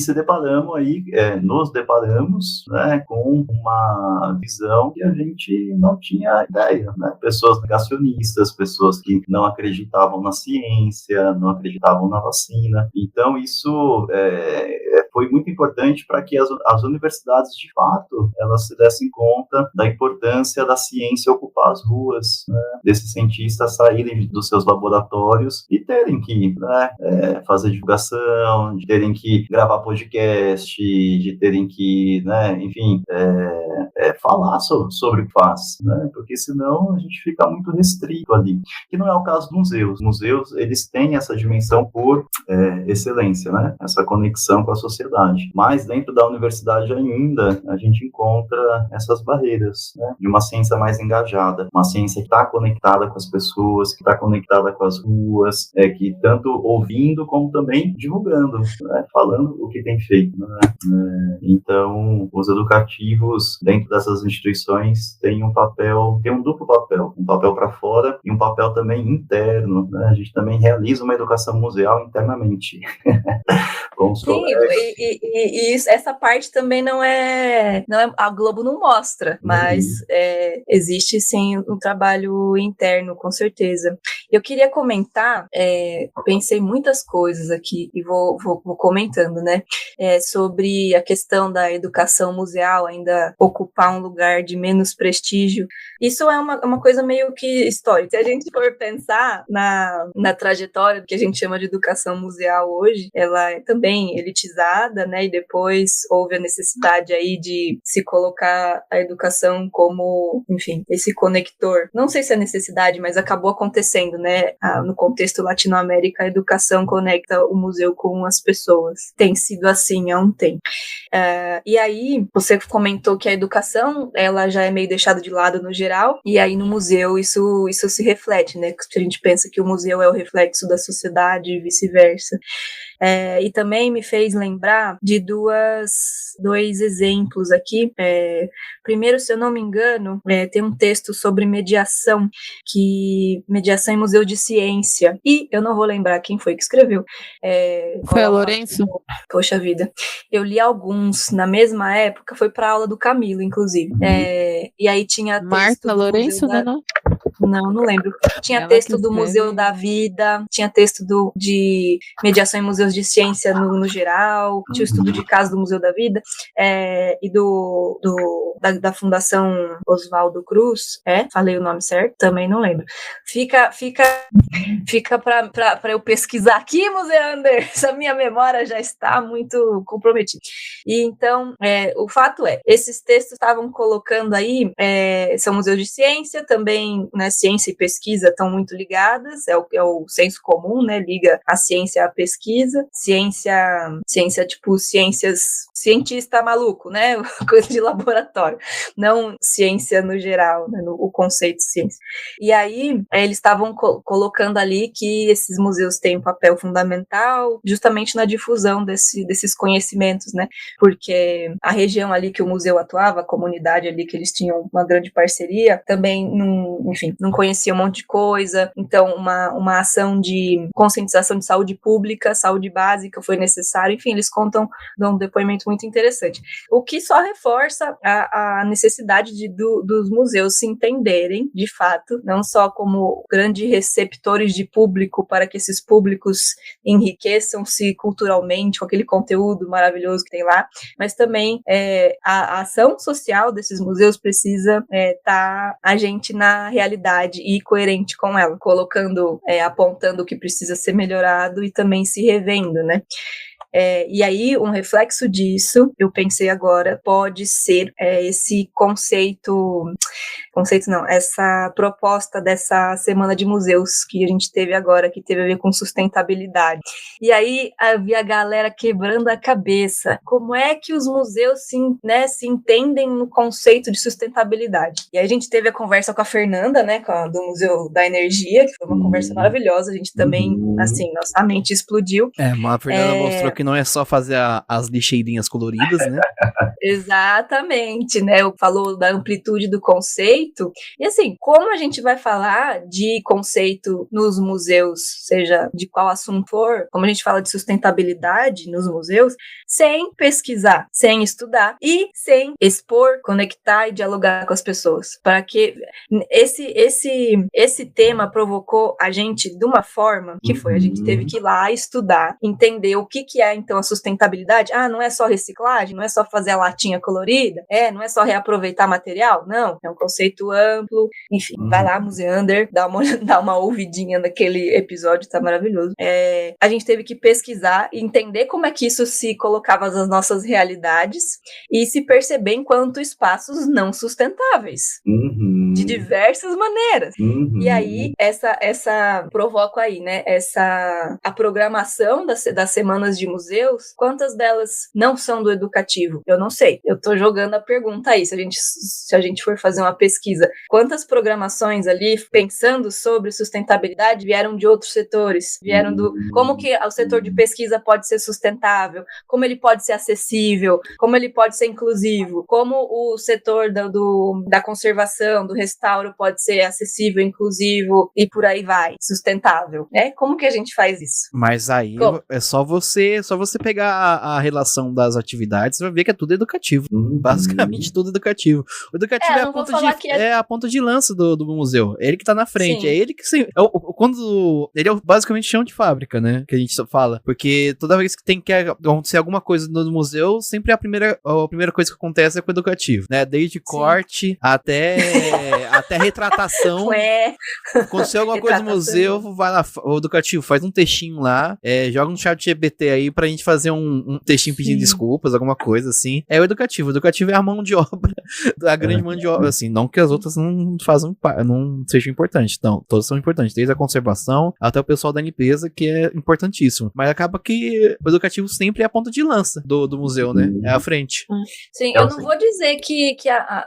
nos deparamos, né? Com uma visão que a gente não tinha ideia, né? Pessoas negacionistas, pessoas que não acreditavam na ciência, não acreditavam na vacina. Então, isso foi muito importante para que as universidades, de fato, elas se dessem conta da importância da ciência ocupar as ruas, né? Desses cientistas saírem dos seus laboratórios e terem que, né, fazer divulgação, de terem que gravar podcast, de terem que, né, enfim, falar sobre o que faz, né? Porque senão a gente fica muito restrito ali, que não é o caso dos museus. Os museus, eles têm essa dimensão por excelência, né? Essa conexão com a sociedade. Mas dentro da universidade ainda, a gente encontra essas barreiras, né? De uma ciência mais engajada, uma ciência que está conectada com as pessoas, que está conectada com as ruas, que tanto ouvindo como também divulgando, né? Falando o que tem feito, né? Então, os educativos dentro dessas instituições têm um duplo papel, um papel para fora e um papel também interno, né? A gente também realiza uma educação museal internamente. Sim, e essa parte também não é a Globo não mostra, mas existe sim um trabalho interno, com certeza. Eu queria comentar, pensei muitas coisas aqui e vou comentando, né? Sobre a questão da educação museal ainda ocupar um lugar de menos prestígio. Isso é uma coisa meio que histórica. Se a gente for pensar na trajetória do que a gente chama de educação museal hoje, ela é também elitizada, né? E depois houve a necessidade aí de se colocar a educação como, enfim, esse conector. Não sei se é necessidade, mas acabou acontecendo, né? No contexto Latinoamérica, a educação conecta o museu com as pessoas. Tem sido assim há um tempo. E aí, você comentou que a educação, ela já é meio deixada de lado no geral, e aí no museu isso se reflete, né? A gente pensa que o museu é o reflexo da sociedade e vice-versa. E também me fez lembrar de dois exemplos aqui. Primeiro, se eu não me engano, tem um texto sobre mediação em museu de ciência, e eu não vou lembrar quem foi que escreveu. Foi a Lourenço? Poxa vida. Eu li alguns na mesma época, foi para aula do Camilo, inclusive. E aí tinha texto Marta Lourenço, né? Não lembro. Tinha Ela texto que do escreve. Museu da Vida, tinha texto de mediação em museus de ciência no geral, tinha o estudo de caso do Museu da Vida, e da Fundação Oswaldo Cruz. Falei o nome certo? Também não lembro. Fica para eu pesquisar aqui, Museander. Essa minha memória já está muito comprometida. E então, o fato esses textos estavam colocando aí, são museus de ciência, também, né, ciência e pesquisa estão muito ligadas, é o senso comum, né? Liga a ciência à pesquisa, ciência tipo ciências, cientista maluco, né? Coisa de laboratório, não ciência no geral, né? O conceito de ciência. E aí, eles estavam colocando ali que esses museus têm um papel fundamental justamente na difusão desses conhecimentos, né? Porque a região ali que o museu atuava, a comunidade ali que eles tinham uma grande parceria, também não conhecia um monte de coisa, então uma ação de conscientização de saúde pública, saúde básica foi necessário, enfim, eles dão um depoimento muito interessante. O que só reforça a necessidade dos museus se entenderem, de fato, não só como grandes receptores de público para que esses públicos enriqueçam-se culturalmente com aquele conteúdo maravilhoso que tem lá, mas também a ação social desses museus precisa estar agente na realidade e coerente com ela, colocando, apontando o que precisa ser melhorado e também se revendo, né? E aí, um reflexo disso, eu pensei agora, pode ser esse essa proposta dessa Semana de Museus que a gente teve agora, que teve a ver com sustentabilidade. E aí, havia a galera quebrando a cabeça. Como é que os museus se entendem no conceito de sustentabilidade? E aí a gente teve a conversa com a Fernanda, né, do Museu da Energia, que foi uma conversa maravilhosa, a gente também, assim, nossa mente explodiu. A Fernanda mostrou que não é só fazer as lixeirinhas coloridas, né? Exatamente, né? Falou da amplitude do conceito. E assim, como a gente vai falar de conceito nos museus, seja de qual assunto for, como a gente fala de sustentabilidade nos museus, sem pesquisar, sem estudar e sem expor, conectar e dialogar com as pessoas, para que esse tema provocou a gente de uma forma que foi, a gente teve que ir lá estudar, entender o que é então a sustentabilidade. Não é só reciclagem, não é só fazer a latinha colorida, não é só reaproveitar material, não, é um conceito amplo, enfim, vai lá, Museander, dá uma ouvidinha naquele episódio, tá maravilhoso. A gente teve que pesquisar e entender como é que isso se colocava nas nossas realidades e se perceber enquanto espaços não sustentáveis, de diversas maneiras. E aí, provoco aí, né, a programação das semanas de museus, quantas delas não são do educativo? Eu não sei, eu tô jogando a pergunta aí, se a gente for fazer uma pesquisa, quantas programações ali, pensando sobre sustentabilidade, vieram de outros setores, como que o setor de pesquisa pode ser sustentável, como ele pode ser acessível, como ele pode ser inclusivo, como o setor da conservação, do restauro pode ser acessível, inclusivo e por aí vai, sustentável, né? Como que a gente faz isso? Mas aí é só você pegar a relação das atividades, você vai ver que é tudo educativo. Basicamente tudo educativo. O educativo é a ponta de lança do museu. É ele que tá na frente. Sim. É ele que ele é basicamente chão de fábrica, né? Que a gente fala. Porque toda vez que tem que acontecer alguma coisa no museu, sempre a primeira coisa que acontece é com o educativo, né? Desde corte até retratação. Aconteceu alguma coisa no museu, vai lá, o educativo faz um textinho lá, joga no chat GPT aí pra gente fazer um textinho pedindo desculpas, alguma coisa assim. É o educativo. O educativo é a mão de obra, a grande mão de obra, assim. Não que as outras não sejam importantes. Não, todas são importantes, desde a conservação até o pessoal da limpeza, que é importantíssimo. Mas acaba que o educativo sempre é a ponta de lança do museu, né? É a frente. Sim, eu não vou dizer que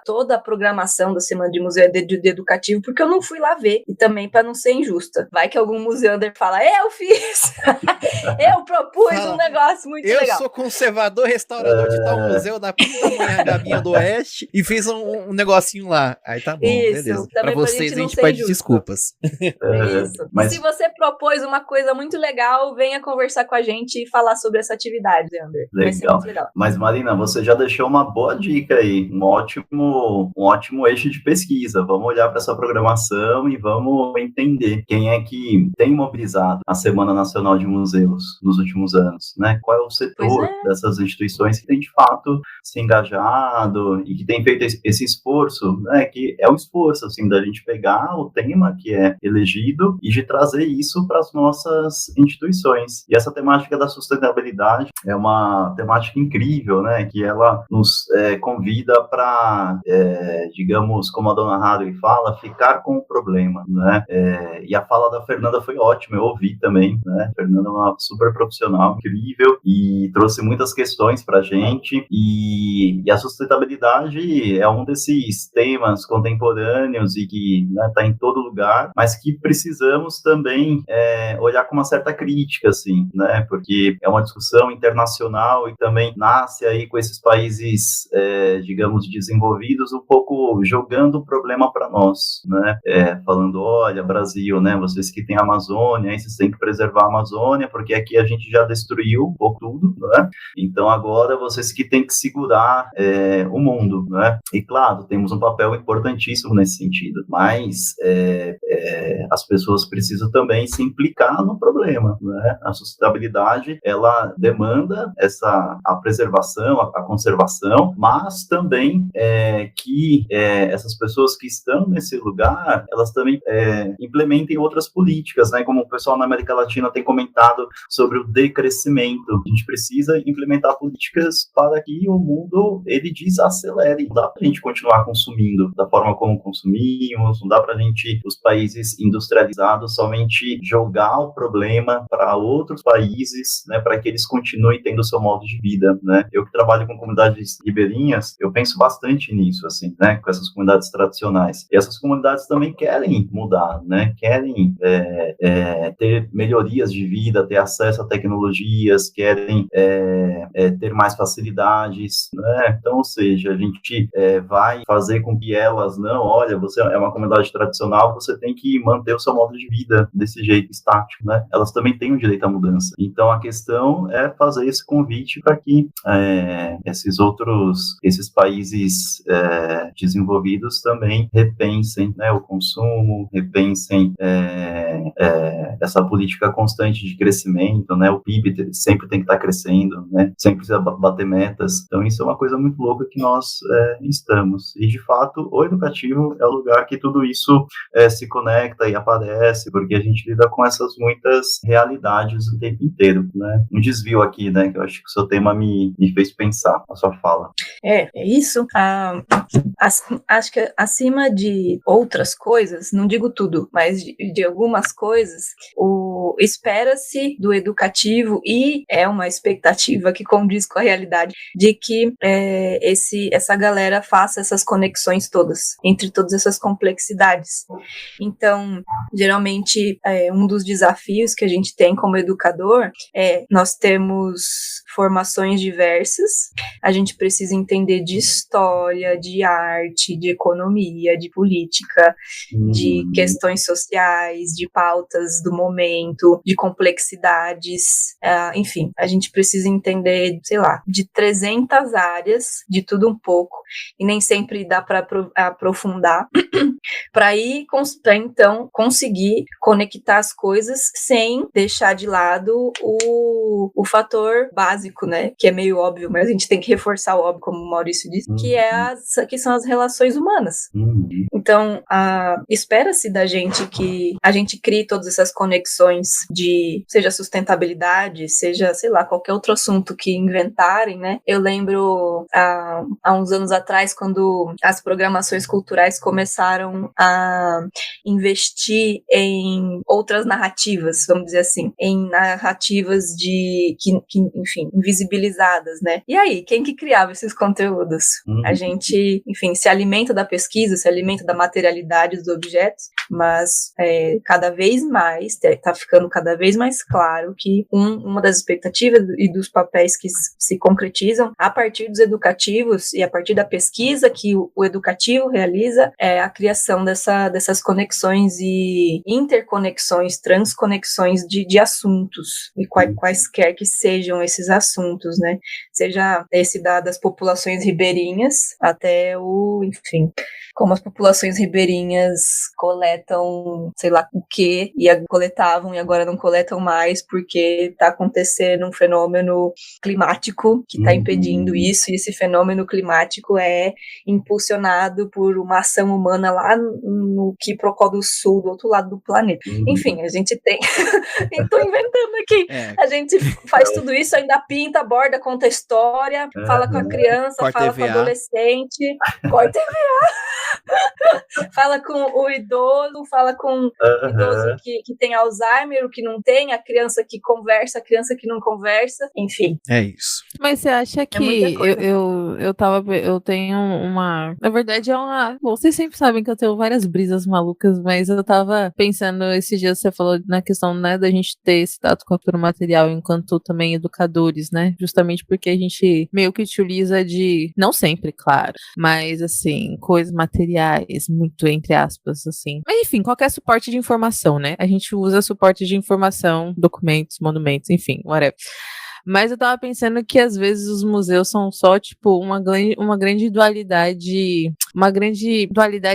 toda a programação da Semana de Museu é de educativo, porque eu não fui lá ver. E também para não ser injusta. Vai que algum museander fala, eu fiz! Eu propus um negócio muito legal. Eu sou conservador, restaurador de tal museu da Pinta Manhã Gabinha do Oeste e fiz um negocinho lá. Aí tá bom, beleza. Pra vocês a gente pede desculpas. Isso. Mas se você propôs uma coisa muito legal, venha conversar com a gente e falar sobre essa atividade, Leander. Vai ser muito legal. Mas Marina, você já deixou uma boa dica aí, um ótimo eixo de pesquisa. Vamos olhar para essa programação e vamos entender quem é que tem mobilizado a Semana Nacional de Museus nos últimos anos, né? Qual é o setor dessas instituições que tem de fato se engajado e que tem feito esse esforço, né? Que é um esforço, assim, da gente pegar o tema que é elegido e de trazer isso para as nossas instituições. E essa temática da sustentabilidade é uma temática incrível, né? Que ela nos convida para, digamos, como a dona Dona Hadley fala, ficar com o problema, né? E a fala da Fernanda foi ótima, eu ouvi também, né? A Fernanda é uma super profissional, incrível, e trouxe muitas questões pra gente, e a sustentabilidade é um desses temas contemporâneos e que, né, tá em todo lugar, mas que precisamos também olhar com uma certa crítica, assim, né? Porque é uma discussão internacional e também nasce aí com esses países, digamos, desenvolvidos, um pouco jogando o problema para nós, né? Falando, olha, Brasil, né? Vocês que têm a Amazônia, aí vocês têm que preservar a Amazônia, porque aqui a gente já destruiu um pouco tudo, né? Então agora vocês que têm que segurar o mundo, né? E claro, temos um papel importantíssimo nesse sentido, mas as pessoas precisam também se implicar no problema, né? A sustentabilidade, ela demanda a preservação, a conservação, mas também que essas pessoas que estão nesse lugar, elas também implementem outras políticas, né? Como o pessoal na América Latina tem comentado sobre o decrescimento. A gente precisa implementar políticas para que o mundo, ele desacelere. Não dá para a gente continuar consumindo da forma como consumimos, não dá para a gente, os países industrializados, somente jogar o problema para outros países, né? Para que eles continuem tendo o seu modo de vida, né? Eu que trabalho com comunidades ribeirinhas, eu penso bastante nisso, assim, né? Com essas comunidades tradicionais. E essas comunidades também querem mudar, né? Querem ter melhorias de vida, ter acesso a tecnologias, querem ter mais facilidades, né? Então, ou seja, a gente vai fazer com que elas, não, olha, você é uma comunidade tradicional, você tem que manter o seu modo de vida desse jeito estático, né? Elas também têm o direito à mudança. Então, a questão é fazer esse convite para que esses países desenvolvidos também repensem, né, o consumo, repensem essa política constante de crescimento, né? O PIB sempre tem que estar crescendo, né? Sempre precisa bater metas. Então, isso é uma coisa muito louca que nós estamos. E, de fato, o educativo é o lugar que tudo isso se conecta e aparece, porque a gente lida com essas muitas realidades o tempo inteiro, né? Um desvio aqui, né? Que eu acho que o seu tema me fez pensar, a sua fala. É isso. Acho que acima de outras coisas, não digo tudo, mas de algumas coisas, espera-se do educativo, e é uma expectativa que condiz com a realidade, de que essa galera faça essas conexões todas, entre todas essas complexidades. Então, geralmente, um dos desafios que a gente tem como educador nós temos formações diversas, a gente precisa entender de história, de arte, de economia, de política, de questões sociais, de pautas do momento, de complexidades, enfim, a gente precisa entender, sei lá, de 300 áreas, de tudo um pouco, e nem sempre dá para aprofundar, para então conseguir conectar as coisas sem deixar de lado o fator básico, né, que é meio óbvio, mas a gente tem que reforçar o óbvio, como o Maurício disse, que são as relações humanas. Então, espera-se da gente que a gente crie todas essas conexões seja sustentabilidade, seja, sei lá, qualquer outro assunto que inventarem, né? Eu lembro há uns anos atrás, quando as programações culturais começaram a investir em outras narrativas, vamos dizer assim, em narrativas enfim, invisibilizadas, né? E aí, quem que criava esses conteúdos? A gente, enfim, se alimenta da pesquisa, se alimenta da materialidade dos objetos, mas cada vez mais, tá ficando cada vez mais claro que uma das expectativas e dos papéis que se concretizam a partir dos educativos e a partir da pesquisa que o educativo realiza é a criação dessas conexões e interconexões, transconexões de assuntos, e quaisquer que sejam esses assuntos, né? Seja esse das populações ribeirinhas até enfim, como as populações ribeirinhas coletam, sei lá o que, coletavam e agora não coletam mais porque está acontecendo um fenômeno climático que está impedindo isso, e esse fenômeno climático é impulsionado por uma ação humana lá no Quiprocó do Sul, do outro lado do planeta. Enfim, a gente tem... Estou inventando aqui. A gente faz tudo isso, ainda pinta, borda, conta história, fala com a criança, Corta fala com o EVA. adolescente, corta EVA, fala com o idoso, fala com o idoso que tem Alzheimer, o que não tem, a criança que conversa, a criança que não conversa, enfim. É isso. Mas você acha que muita coisa. eu tenho uma. Na verdade, é uma. Bom, vocês sempre sabem que eu tenho várias brisas malucas, mas eu tava pensando esses dias, você falou na questão, né, da gente ter esse tato com a cultura material enquanto também educadores, né? Justamente porque a gente meio que utiliza de. Não sempre, claro, mas assim, coisas materiais, muito entre aspas, assim. Mas enfim, qualquer suporte de informação, né? A gente usa suporte de informação, documentos, monumentos, enfim, whatever. Mas eu tava pensando que às vezes os museus são só, tipo, uma grande dualidade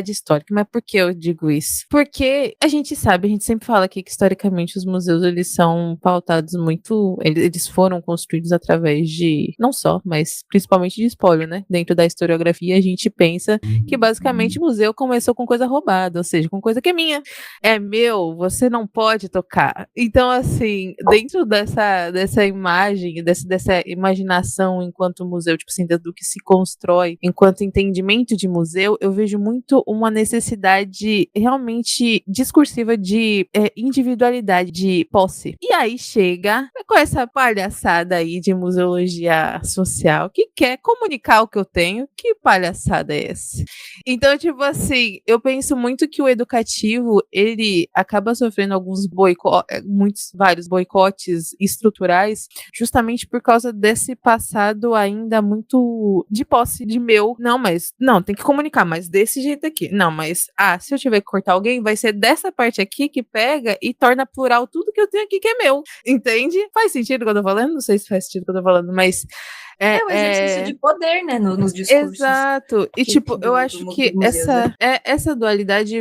histórica. Mas por que eu digo isso? Porque a gente sabe, a gente sempre fala aqui que historicamente os museus, eles são pautados muito, eles foram construídos através de, não só, mas principalmente de espólio, né? Dentro da historiografia a gente pensa que basicamente o museu começou com coisa roubada, ou seja, com coisa que é minha. É meu, você não pode tocar. Então, assim, dentro dessa imagem, dessa imaginação enquanto museu, tipo assim, do que se constrói enquanto entendimento de museu, eu vejo muito uma necessidade realmente discursiva de individualidade, de posse. E aí chega com essa palhaçada aí de museologia social que quer comunicar o que eu tenho. Que palhaçada é essa? Então, tipo assim, eu penso muito que o educativo, ele acaba sofrendo vários boicotes estruturais, justamente por causa desse passado ainda muito de posse, de meu. Não, tem que comunicar, mas desse jeito aqui. Não, mas, se eu tiver que cortar alguém, vai ser dessa parte aqui que pega e torna plural tudo que eu tenho aqui que é meu. Entende? Faz sentido o que eu tô falando? Não sei se faz sentido o que eu tô falando, mas... É o exercício de poder, né, nos discursos. Exato. E, tipo, eu acho que essa dualidade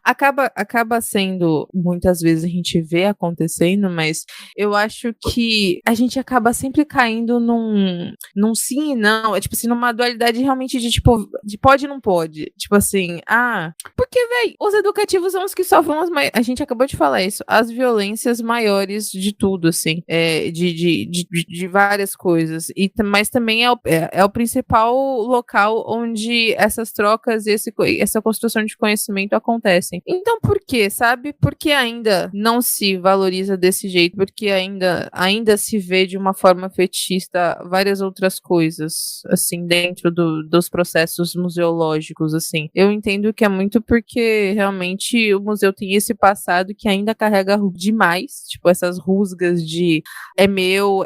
acaba sendo, muitas vezes a gente vê acontecendo, mas eu acho que a gente acaba sempre caindo num sim e não. É tipo assim, numa dualidade realmente de tipo, de pode e não pode. Tipo assim, porque, véi, os educativos são os que sofrem a gente acabou de falar isso, as violências maiores de tudo, assim, de várias coisas. Mas também é o principal local onde essas trocas e essa construção de conhecimento acontecem. Então, por quê, sabe? Porque ainda não se valoriza desse jeito, porque ainda se vê de uma forma fetichista várias outras coisas, assim, dentro dos processos museológicos, assim. Eu entendo que é muito porque realmente o museu tem esse passado que ainda carrega demais, tipo, essas rusgas de é meu,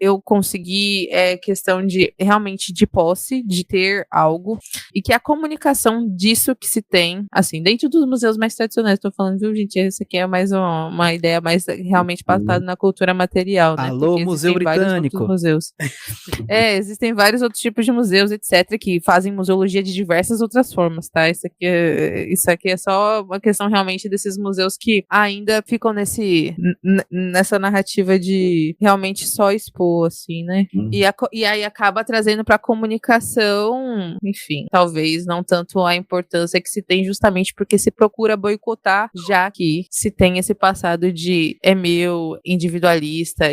eu consegui, questão de realmente de posse, de ter algo, e que a comunicação disso que se tem, assim, dentro dos museus mais tradicionais, tô falando, viu, gente, esse aqui é mais uma ideia mais realmente pautada na cultura material, né? Alô, porque Museu Britânico. Museus. Existem vários outros tipos de museus, etc., que fazem museologia de diversas outras formas, tá? Isso aqui é só uma questão realmente desses museus que ainda ficam nessa narrativa de realmente só expor, assim, né? E aí acaba trazendo para a comunicação, enfim, talvez não tanto a importância que se tem justamente porque se procura boicotar, já que se tem esse passado de é meu, individualista,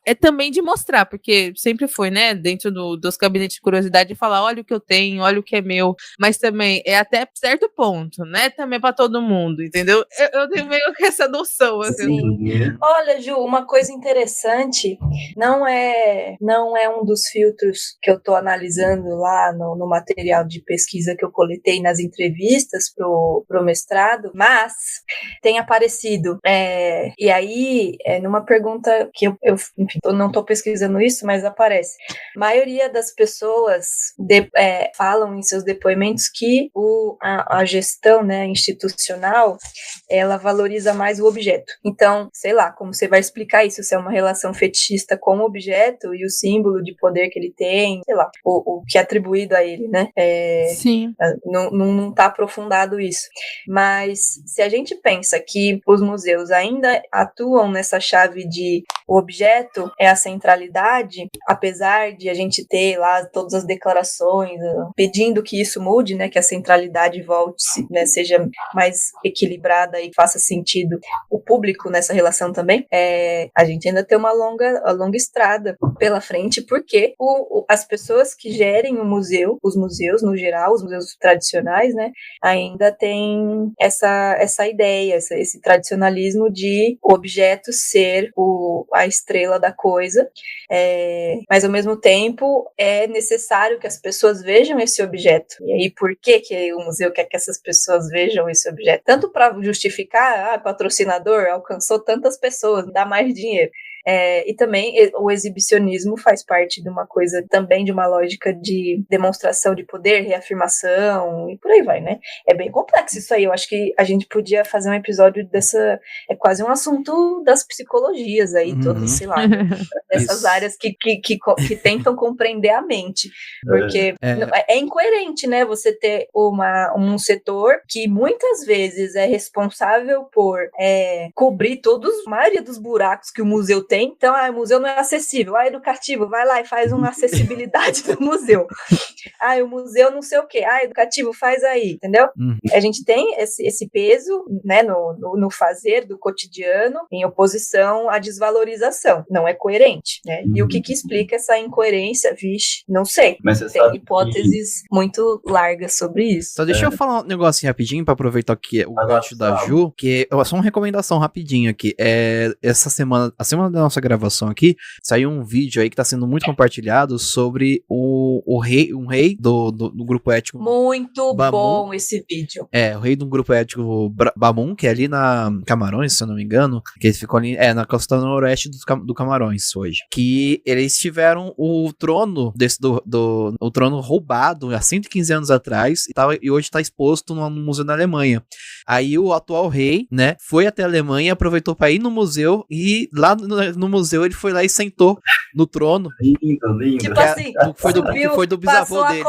é também de mostrar, porque sempre foi, né, dentro dos gabinetes de curiosidade, falar, olha o que eu tenho, olha o que é meu, mas também é até certo ponto, né, também para todo mundo, entendeu? Eu tenho meio que essa noção, assim. Sim. Olha, Ju, uma coisa interessante, não é um dos filtros que eu estou analisando lá no material de pesquisa que eu coletei nas entrevistas pro mestrado, mas tem aparecido. E aí, numa pergunta que eu enfim, não estou pesquisando isso, mas aparece. A maioria das pessoas falam em seus depoimentos que a gestão, né, institucional, ela valoriza mais o objeto. Então, sei lá, como você vai explicar isso, se é uma relação fetichista com o objeto e o símbolo de poder que ele tem, sei lá, o que é atribuído a ele, né? Sim. Não tá aprofundado isso. Mas se a gente pensa que os museus ainda atuam nessa chave de o objeto é a centralidade, apesar de a gente ter lá todas as declarações pedindo querendo que isso mude, né, que a centralidade volte, né, seja mais equilibrada e faça sentido o público nessa relação também, a gente ainda tem uma longa estrada pela frente, porque as pessoas que gerem o museu, os museus no geral, os museus tradicionais, né, ainda tem essa ideia, esse tradicionalismo de o objeto ser a estrela da coisa, mas ao mesmo tempo é necessário que as pessoas vejam esse objeto. E aí, por que o museu quer que essas pessoas vejam esse objeto? Tanto para justificar, patrocinador alcançou tantas pessoas, dá mais dinheiro. E também o exibicionismo faz parte de uma coisa, também de uma lógica de demonstração de poder, reafirmação, e por aí vai, né? É bem complexo isso aí, eu acho que a gente podia fazer um episódio é quase um assunto das psicologias aí, todas, sei lá, dessas áreas que tentam compreender a mente, porque é incoerente, né, você ter um setor que muitas vezes é responsável por cobrir a maioria dos buracos que o museu tem. Então, o museu não é acessível. Educativo, vai lá e faz uma acessibilidade do museu. O museu não sei o quê. Educativo, faz aí, entendeu? A gente tem esse peso, né, no fazer do cotidiano em oposição à desvalorização. Não é coerente, né? E o que explica essa incoerência? Vixe, não sei. Mas você tem hipóteses muito largas sobre isso. Só deixa eu falar um negocinho rapidinho pra aproveitar que o gancho da Ju, que é só uma recomendação rapidinho aqui. Essa semana, a semana da nossa gravação aqui, saiu um vídeo aí que tá sendo muito compartilhado sobre um rei do grupo étnico. Muito Bamun. Bom esse vídeo. O rei do grupo étnico Bamun, que é ali na Camarões, se eu não me engano, que eles ficam ali, na costa noroeste do Camarões hoje. Que eles tiveram o trono o trono roubado há 115 anos atrás e hoje tá exposto no museu na Alemanha. Aí o atual rei, né, foi até a Alemanha, aproveitou para ir no museu e lá no museu ele foi lá e sentou no trono. Lindo. Tipo assim, foi do bisavô dele.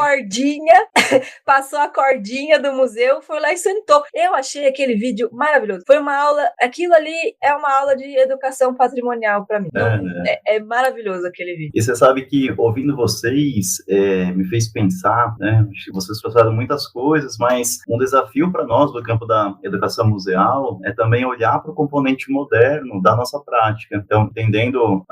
Passou a cordinha do museu, foi lá e sentou. Eu achei aquele vídeo maravilhoso. Foi uma aula, aquilo ali é uma aula de educação patrimonial para mim. É maravilhoso aquele vídeo. E você sabe que ouvindo vocês me fez pensar, né? Vocês trouxeram muitas coisas, mas um desafio para nós do campo da educação museal é também olhar para o componente moderno da nossa prática. Então, entendendo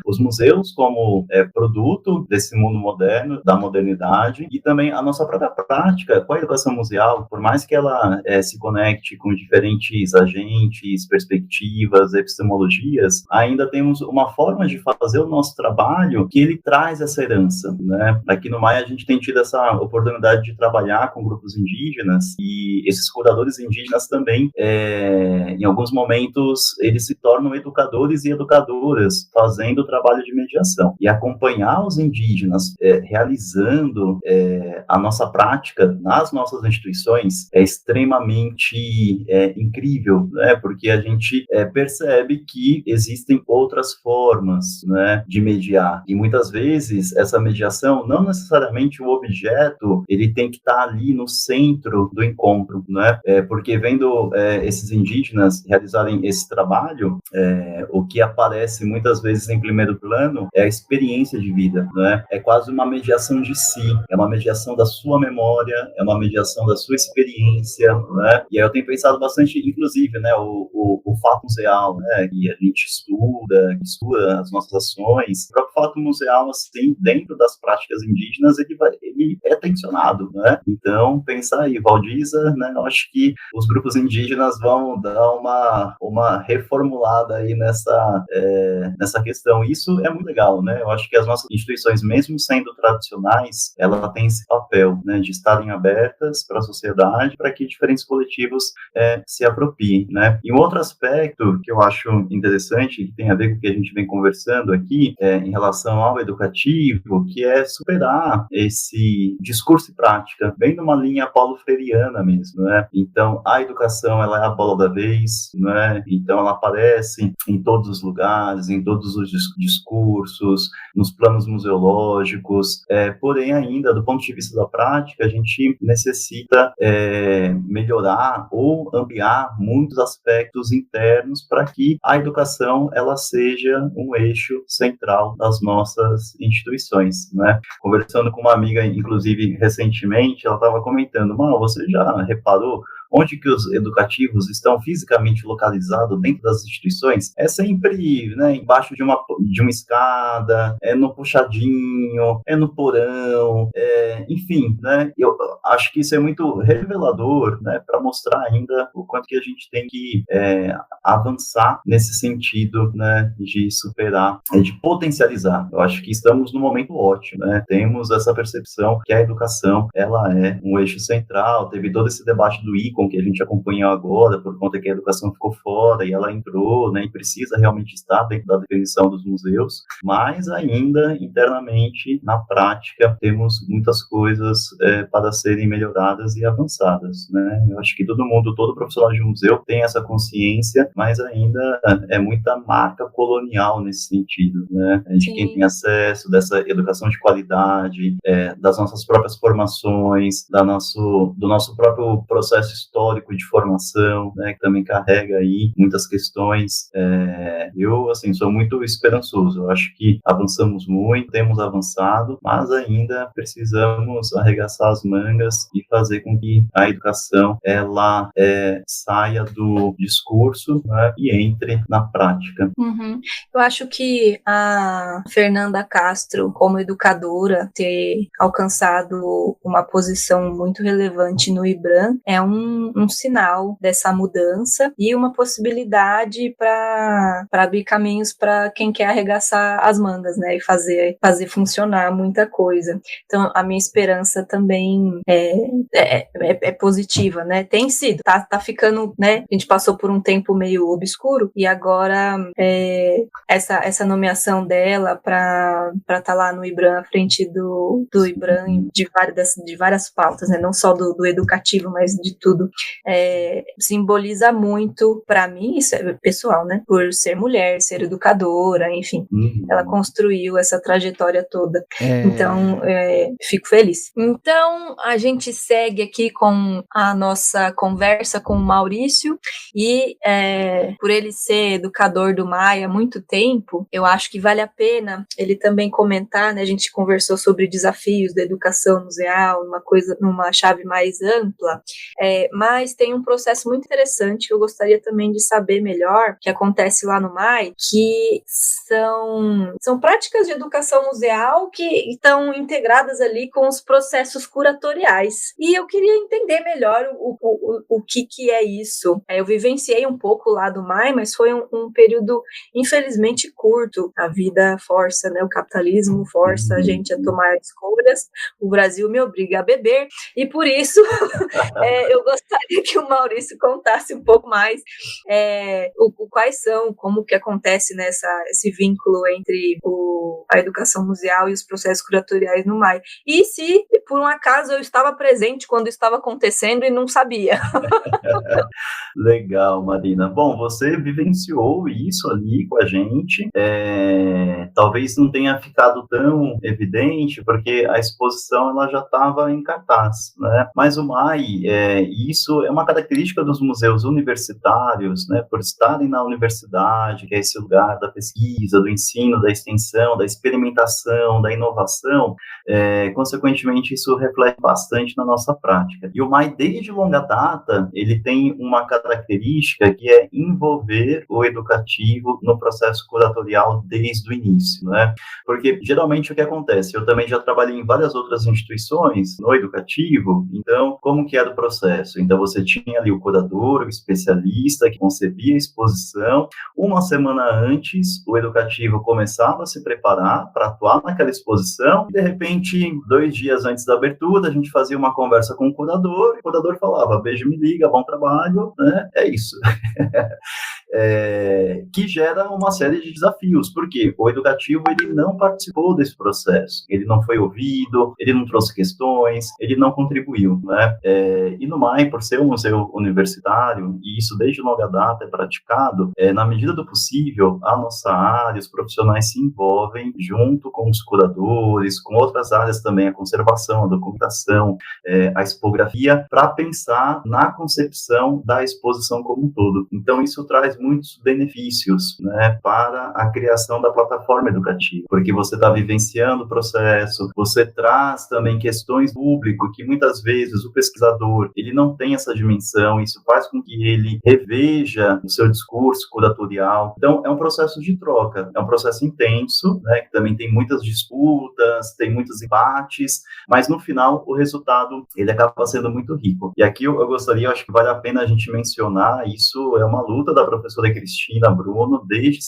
os museus como produto desse mundo moderno, da modernidade, e também a nossa própria prática com a educação museal, por mais que ela se conecte com diferentes agentes, perspectivas, epistemologias, ainda temos uma forma de fazer o nosso trabalho que ele traz essa herança, né? Aqui no Maia a gente tem tido essa oportunidade de trabalhar com grupos indígenas e esses curadores indígenas também, em alguns momentos, eles se tornam educadores e educadoras fazendo o trabalho de mediação. E acompanhar os indígenas realizando a nossa prática nas nossas instituições é extremamente incrível, né? Porque a gente percebe que existem outras formas, né, de mediar. E muitas vezes essa mediação, não necessariamente o objeto, ele tem que estar ali no centro do encontro, né? Porque vendo esses indígenas realizarem esse trabalho, o que aparece muitas vezes em primeiro plano é a experiência de vida, né? É quase uma mediação de si, é uma mediação da sua memória, é uma mediação da sua experiência, né? E aí eu tenho pensado bastante, inclusive, né, o fato museal, né, que a gente estuda as nossas ações, o próprio fato museal, assim, dentro das práticas indígenas, ele é tensionado, né? Então, pensar aí, Valdiza, né, eu acho que os grupos indígenas vão dar uma reformulada aí nessa questão. Isso é muito legal, né? Eu acho que as nossas instituições, mesmo sendo tradicionais, ela tem esse papel, né, de estarem abertas para a sociedade, para que diferentes coletivos se apropriem, né? E um outro aspecto que eu acho interessante, que tem a ver com o que a gente vem conversando aqui, em relação ao educativo, que é superar esse discurso e prática, bem numa linha paulo-freireana mesmo, né? Então, a educação, ela é a bola da vez, né? Então, ela aparece em todos os lugares, em todos os discursos, nos planos museológicos, porém, ainda, do ponto de vista da prática, a gente necessita melhorar ou ampliar muitos aspectos internos para que a educação, ela seja um eixo central das nossas instituições, né? Conversando com uma amiga em inclusive, recentemente, ela estava comentando, você já reparou onde que os educativos estão fisicamente localizados dentro das instituições? É sempre, né, embaixo de uma escada, é no puxadinho, é no porão, enfim, né? Eu acho que isso é muito revelador, né, para mostrar ainda o quanto que a gente tem que avançar nesse sentido, né, de superar, de potencializar. Eu acho que estamos num momento ótimo, né? Temos essa percepção que a educação, ela é um eixo central. Teve todo esse debate do ICOM que a gente acompanhou agora, por conta que a educação ficou fora e ela entrou, né, e precisa realmente estar dentro da definição dos museus, mas ainda internamente, na prática, temos muitas coisas para serem melhoradas e avançadas, né? Eu acho que todo profissional de museu tem essa consciência, mas ainda é muita marca colonial nesse sentido, né? De quem tem acesso, dessa educação de qualidade, das nossas próprias formações, do nosso próprio processo histórico de formação, né, que também carrega aí muitas questões. Eu, assim, sou muito esperançoso. Eu acho que avançamos muito, temos avançado, mas ainda precisamos arregaçar as mangas e fazer com que a educação, ela saia do discurso, né, e entre na prática. Uhum. Eu acho que a Fernanda Castro, como educadora, ter alcançado uma posição muito relevante no IBRAM é um sinal dessa mudança e uma possibilidade para abrir caminhos para quem quer arregaçar as mangas, né, e fazer funcionar muita coisa. Então, a minha esperança também é positiva, né? Tem sido, tá ficando, né? A gente passou por um tempo meio obscuro e agora essa nomeação dela para estar lá no IBRAM, à frente do IBRAM de várias pautas, né? Não só do educativo, mas de tudo. Simboliza muito para mim, isso é pessoal, né? Por ser mulher, ser educadora, enfim. Ela construiu essa trajetória toda. Então, fico feliz. Então, a gente segue aqui com a nossa conversa com o Maurício e por ele ser educador do MAI há muito tempo, eu acho que vale a pena ele também comentar, né? A gente conversou sobre desafios da educação museal, numa chave mais ampla, mas tem um processo muito interessante que eu gostaria também de saber melhor, que acontece lá no MAI, que são práticas de educação museal que estão integradas ali com os processos curatoriais. E eu queria entender melhor o que é isso. Eu vivenciei um pouco lá do MAI, mas foi um período, infelizmente, curto. A vida força, né? O capitalismo força a gente a tomar escolhas. O Brasil me obriga a beber. E por isso, eu gostaria que o Maurício contasse um pouco mais quais são, como que acontece esse vínculo entre a educação museal e os processos curatoriais no MAI. E se, por um acaso, eu estava presente quando estava acontecendo e não sabia. Legal, Marina. Bom, você vivenciou isso ali com a gente. Talvez não tenha ficado tão evidente, porque a exposição ela já estava em cartaz, né? Mas o MAI, isso é uma característica dos museus universitários, né? Por estarem na universidade, que é esse lugar da pesquisa, do ensino, da extensão, da experimentação, da inovação, consequentemente isso reflete bastante na nossa prática. E o MAI, desde longa data, ele tem uma característica que é envolver o educativo no processo curatorial desde o início, né? Porque geralmente o que acontece, eu também já trabalhei em várias outras instituições no educativo, então como que era o processo? Então você tinha ali o curador, o especialista que concebia a exposição, uma semana antes o educativo começava a se preparar para atuar naquela exposição, e de repente 2 dias antes da abertura a gente fazia uma conversa com o curador falava, beijo, me liga, bom trabalho, né? É isso. Que gera uma série de desafios, porque o educativo ele não participou desse processo, ele não foi ouvido, ele não trouxe questões, ele não contribuiu, né? E no MAI, por ser um museu universitário, e isso desde longa data é praticado, na medida do possível, a nossa área, os profissionais se envolvem junto com os curadores, com outras áreas também, a conservação, a documentação, a expografia, para pensar na concepção da exposição como um todo. Então, isso traz muitos benefícios, né, para a criação da plataforma educativa, porque você está vivenciando o processo, você traz também questões público que muitas vezes o pesquisador ele não tem essa dimensão, isso faz com que ele reveja o seu discurso curatorial. Então, é um processo de troca, é um processo intenso, né, que também tem muitas disputas, tem muitos embates, mas no final o resultado ele acaba sendo muito rico. E aqui eu gostaria, eu acho que vale a pena a gente mencionar, isso é uma luta da professora Cristina Bruno desde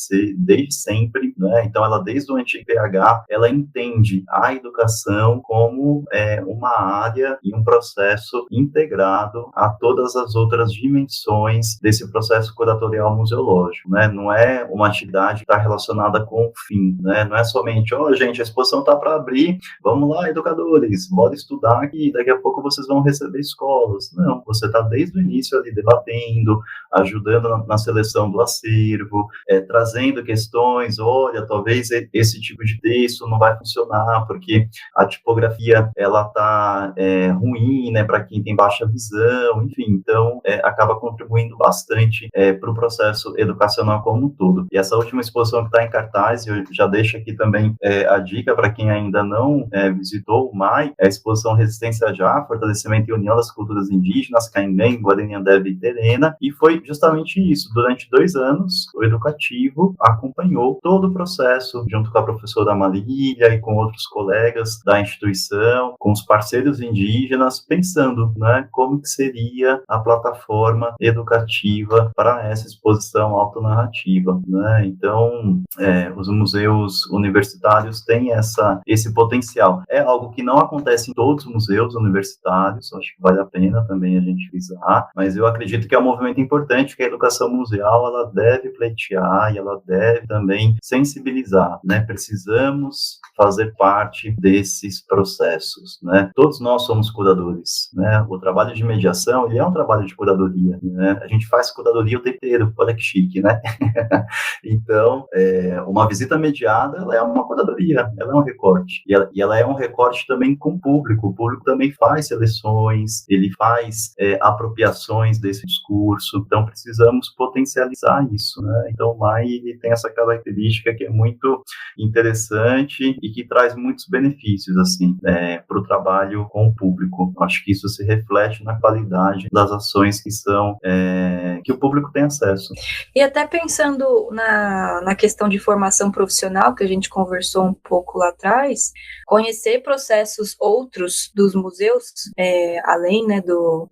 sempre, né? Então ela desde o antigo PH, ela entende a educação como uma área e um processo integrado a todas as outras dimensões desse processo curatorial museológico, né? Não é uma atividade que está relacionada com o fim, né? Não é somente, gente, a exposição está para abrir, vamos lá, educadores, bora estudar que daqui a pouco vocês vão receber escolas. Não, você está desde o início ali debatendo, ajudando na seleção do acervo, trazendo questões, olha, talvez esse tipo de texto não vai funcionar, porque a tipografia, ela está ruim, né, para quem tem baixa visão, enfim, então acaba contribuindo bastante para o processo educacional como um todo. E essa última exposição que está em cartaz, eu já deixo aqui também a dica para quem ainda não visitou o MAI, é a exposição Resistência Já, Fortalecimento e União das Culturas Indígenas, Cainguém, Guarani-Andeve e Terena, e foi justamente isso. Durante 2 anos, o educativo acompanhou todo o processo, junto com a professora Marília e com outros colegas da instituição, com os parceiros indígenas, pensando, né, como que seria a plataforma educativa para essa exposição autonarrativa, né? Então, os museus universitários têm esse potencial. É algo que não acontece em todos os museus universitários, acho que vale a pena também a gente frisar, mas eu acredito que é um movimento importante que a educação museal ela deve pleitear e ela deve também sensibilizar, né? Precisamos fazer parte desses processos, né? Todos nós somos curadores, né? O trabalho de mediação, ele é um trabalho de curadoria, né? A gente faz curadoria o tempo inteiro, olha que chique, né? Então, uma visita mediada, ela é uma curadoria, ela é um recorte, e ela é um recorte também com o público também faz seleções, ele faz apropriações desse discurso, então precisamos potencializar isso, né? Então o MAI ele tem essa característica que é muito interessante e que traz muitos benefícios, assim, para o trabalho com o público. Acho que isso se reflete na qualidade das ações que o público tem acesso. E até pensando na questão de formação profissional, que a gente conversou um pouco lá atrás, conhecer processos outros dos museus, além, né, do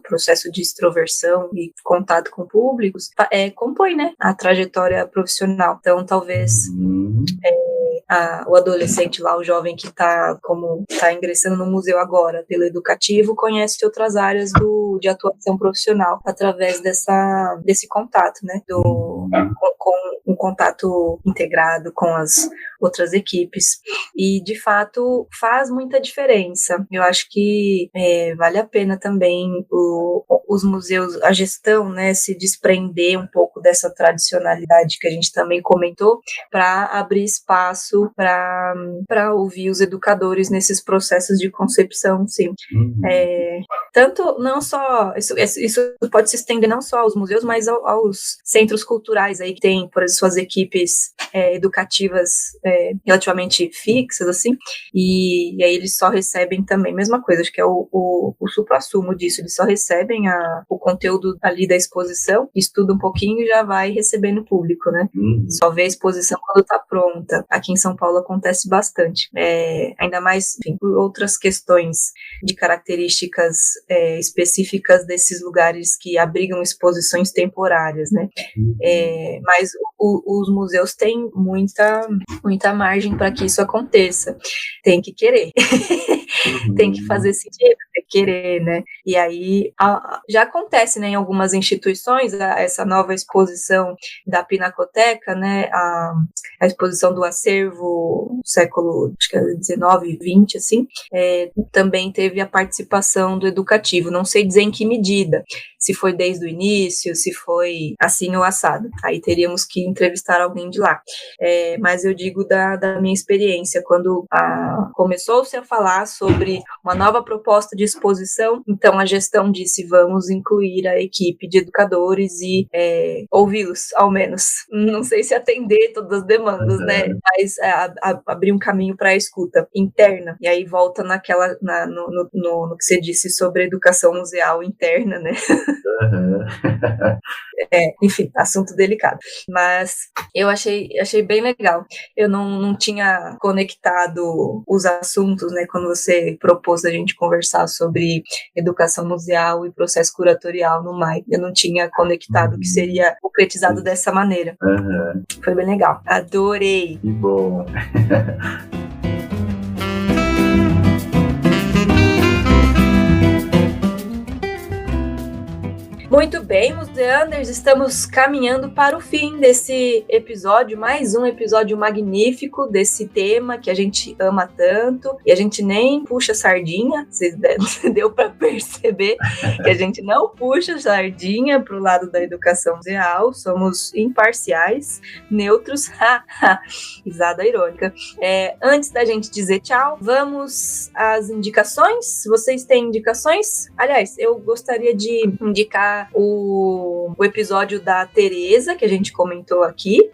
processo de extroversão e contato com públicos, compõe, né, a trajetória profissional. Então, talvez o adolescente lá, o jovem que está ingressando no museu agora, pelo educativo, conhece outras áreas de atuação profissional através desse contato, né, com um contato integrado com as outras equipes. E, de fato, faz muita diferença. Eu acho que vale a pena também os museus, a gestão, né, se desprender um pouco dessa tradicionalidade que a gente também comentou, para abrir espaço para ouvir os educadores nesses processos de concepção, sim. Tanto, não só, isso pode se estender não só aos museus, mas aos centros culturais aí que tem, por exemplo, suas equipes educativas relativamente fixas, assim, e aí eles só recebem também, mesma coisa, acho que é o suprassumo disso, eles só recebem o conteúdo ali da exposição, estuda um pouquinho e já vai recebendo o público, né? Só vê a exposição quando tá pronta. Aqui em São Paulo acontece bastante. Ainda mais, enfim, por outras questões de características específicas desses lugares que abrigam exposições temporárias, né? Mas os museus têm muita margem para que isso aconteça. Tem que querer. Tem que fazer sentido, tem que querer, né? E aí já acontece, né, em algumas instituições, essa nova exposição da Pinacoteca, né, a exposição do acervo século, acho que é 19 e 20, assim, também teve a participação do educativo, não sei dizer em que medida, se foi desde o início, se foi assim ou assado, aí teríamos que entrevistar alguém de lá, mas eu digo da minha experiência, quando começou-se a falar sobre uma nova proposta de exposição, então a gestão disse, vamos incluir a equipe de educadores e ouvi-los, ao menos. Não sei se atender todas as demandas, né? Mas abrir um caminho para a escuta interna. E aí volta no que você disse sobre educação museal interna, né? Enfim, assunto delicado. Mas eu achei bem legal. Eu não tinha conectado os assuntos, né? Quando você propôs a gente conversar sobre educação museal e processo curatorial no MAI. Eu não tinha conectado que seria concretizado dessa maneira. Foi bem legal. Adorei. Que bom. Muito bem, Museanders, estamos caminhando para o fim desse episódio, mais um episódio magnífico desse tema que a gente ama tanto, e a gente nem puxa sardinha, deu para perceber que a gente não puxa sardinha para o lado da educação museal, somos imparciais, neutros, risada irônica. Antes da gente dizer tchau, vamos às indicações. Vocês têm indicações? Aliás, eu gostaria de indicar o episódio da Tereza, que a gente comentou aqui,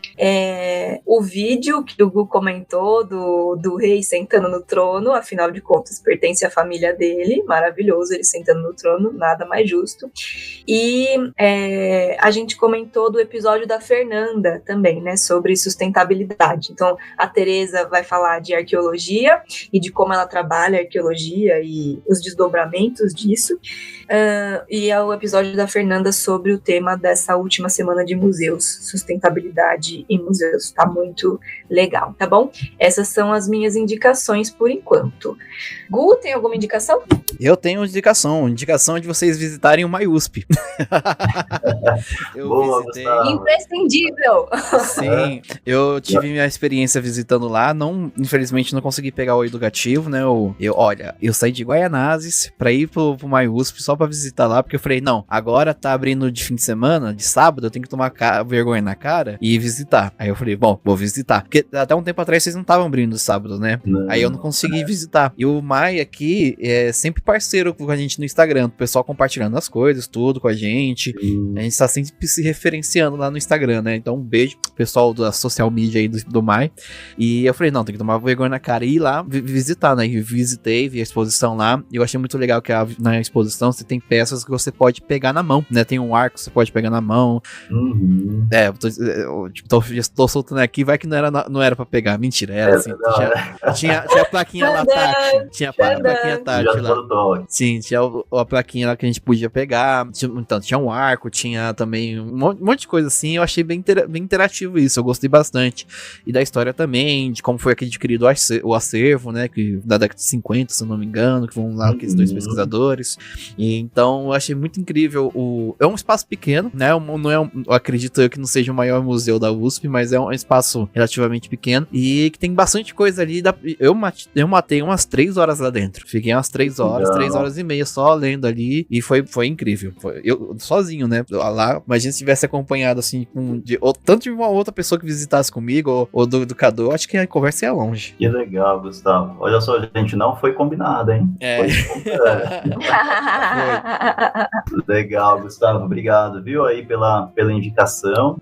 o vídeo que o Gu comentou do rei sentando no trono, afinal de contas pertence à família dele, maravilhoso ele sentando no trono, nada mais justo. E a gente comentou do episódio da Fernanda também, né, sobre sustentabilidade. Então a Tereza vai falar de arqueologia e de como ela trabalha a arqueologia e os desdobramentos disso, e é o episódio da Fernanda sobre o tema dessa última semana de museus, sustentabilidade em museus. Tá muito legal, tá bom? Essas são as minhas indicações por enquanto. Gu, tem alguma indicação? Eu tenho indicação de vocês visitarem o MAIUSP. Boa, Gustavo. Imprescindível! Sim, eu tive minha experiência visitando lá, infelizmente não consegui pegar o educativo, né? Eu saí de Guaianazes pra ir pro MAIUSP só pra visitar lá, porque eu falei, não, agora tá abrindo de fim de semana, de sábado, eu tenho que tomar vergonha na cara e visitar. Aí eu falei, bom, vou visitar. Porque até um tempo atrás vocês não estavam abrindo de sábado, né? Aí eu não consegui visitar. E o MAI aqui é sempre parceiro com a gente no Instagram, o pessoal compartilhando as coisas, tudo com a gente. A gente tá sempre se referenciando lá no Instagram, né? Então um beijo pro pessoal da social media aí do MAI. E eu falei, não, tem que tomar vergonha na cara e ir lá visitar, né? E visitei, vi a exposição lá. E eu achei muito legal que na exposição você tem peças que você pode pegar na mão, né? Tem um arco que você pode pegar na mão. Tô soltando aqui, vai que não era pra pegar. Mentira, era assim. Tinha a plaquinha lá, tátil. Tinha a plaquinha tátil lá. Sim, tinha a plaquinha lá que a gente podia pegar. Então, tinha um arco, tinha também um monte de coisa assim. Eu achei bem interativo isso, eu gostei bastante. E da história também, de como foi adquirido o acervo, né? Que da década de 50, se eu não me engano, que vão lá aqueles dois pesquisadores. E então, eu achei muito incrível. É um espaço pequeno, né? Eu acredito que não seja o maior museu da USP, mas é um espaço relativamente pequeno e que tem bastante coisa ali. Eu matei umas 3 horas lá dentro. Fiquei umas 3 horas, 3 horas e meia só lendo ali e foi incrível. Eu sozinho, né? Lá, imagina se tivesse acompanhado assim, tanto de uma outra pessoa que visitasse comigo ou do educador, acho que a conversa ia longe. Que legal, Gustavo. Olha só, gente, não foi combinado, hein? Legal, Gustavo, obrigado, viu, aí pela indicação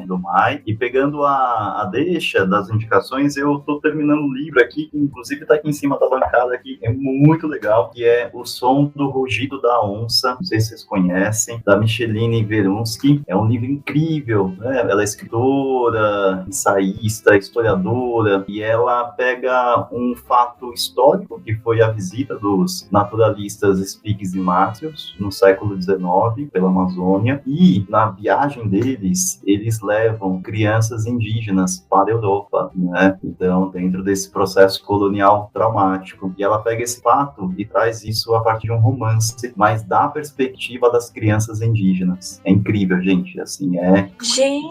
do MAI. E pegando a deixa das indicações, eu tô terminando um livro aqui, que inclusive tá aqui em cima da bancada, aqui, é muito legal, que é O Som do Rugido da Onça, não sei se vocês conhecem, da Micheline Verunsky. É um livro incrível, né? Ela é escritora, ensaísta, historiadora, e ela pega um fato histórico, que foi a visita dos naturalistas Spix e Matthews no século XIX pela Amazônia, e na viagem deles, eles levam crianças indígenas para a Europa, né? Então, dentro desse processo colonial traumático, e ela pega esse fato e traz isso a partir de um romance, mas da perspectiva das crianças indígenas. É incrível, gente, assim,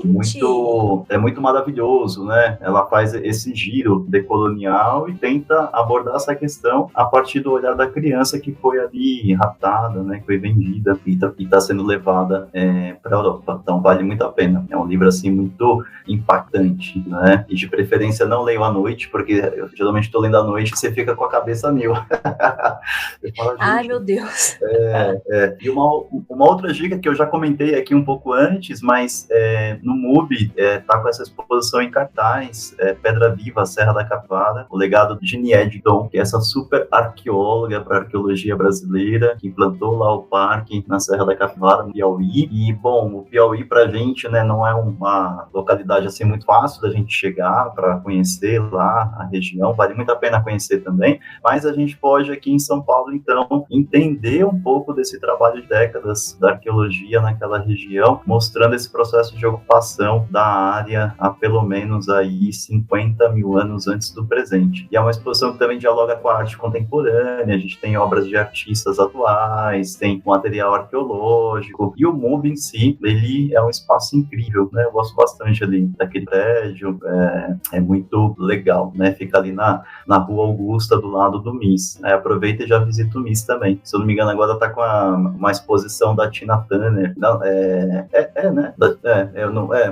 muito muito maravilhoso, né? Ela faz esse giro decolonial e tenta abordar essa questão a partir do olhar da criança que foi ali raptada, né? Que foi vendida e está sendo levada para a Europa. Então vale muito a pena. É um livro assim muito impactante, né? E de preferência não leio à noite, porque eu geralmente estou lendo à noite e você fica com a cabeça mil. Ai, meu Deus. E uma outra dica que eu já comentei aqui um pouco antes, mas no MUBI tá com essa exposição em cartaz, Pedra Viva, Serra da Capivara, o legado de Niedton, que é essa super arqueóloga para arqueologia brasileira, que implantou lá o parque na Serra da Capivara, no Piauí. E, bom, o Piauí pra gente, né, não é uma localidade assim muito fácil da gente chegar para conhecer lá a região, vale muito a pena conhecer também, mas a gente pode aqui em São Paulo, então, entender um pouco desse trabalho de décadas da arqueologia naquela região, mostrando esse processo de ocupação da área há pelo menos aí 50 mil anos antes do presente. E é uma exposição que também dialoga com a arte contemporânea, a gente tem obras de artistas atuais, tem material arqueológico, e o MUBI em si, ele é um espaço incrível, né? Eu gosto bastante ali daquele prédio, é muito legal, né? Fica ali na Rua Augusta, do lado do MIS. Aproveita e já visita o MIS também. Se eu não me engano, agora tá com uma exposição da Tina Turner. Não, né?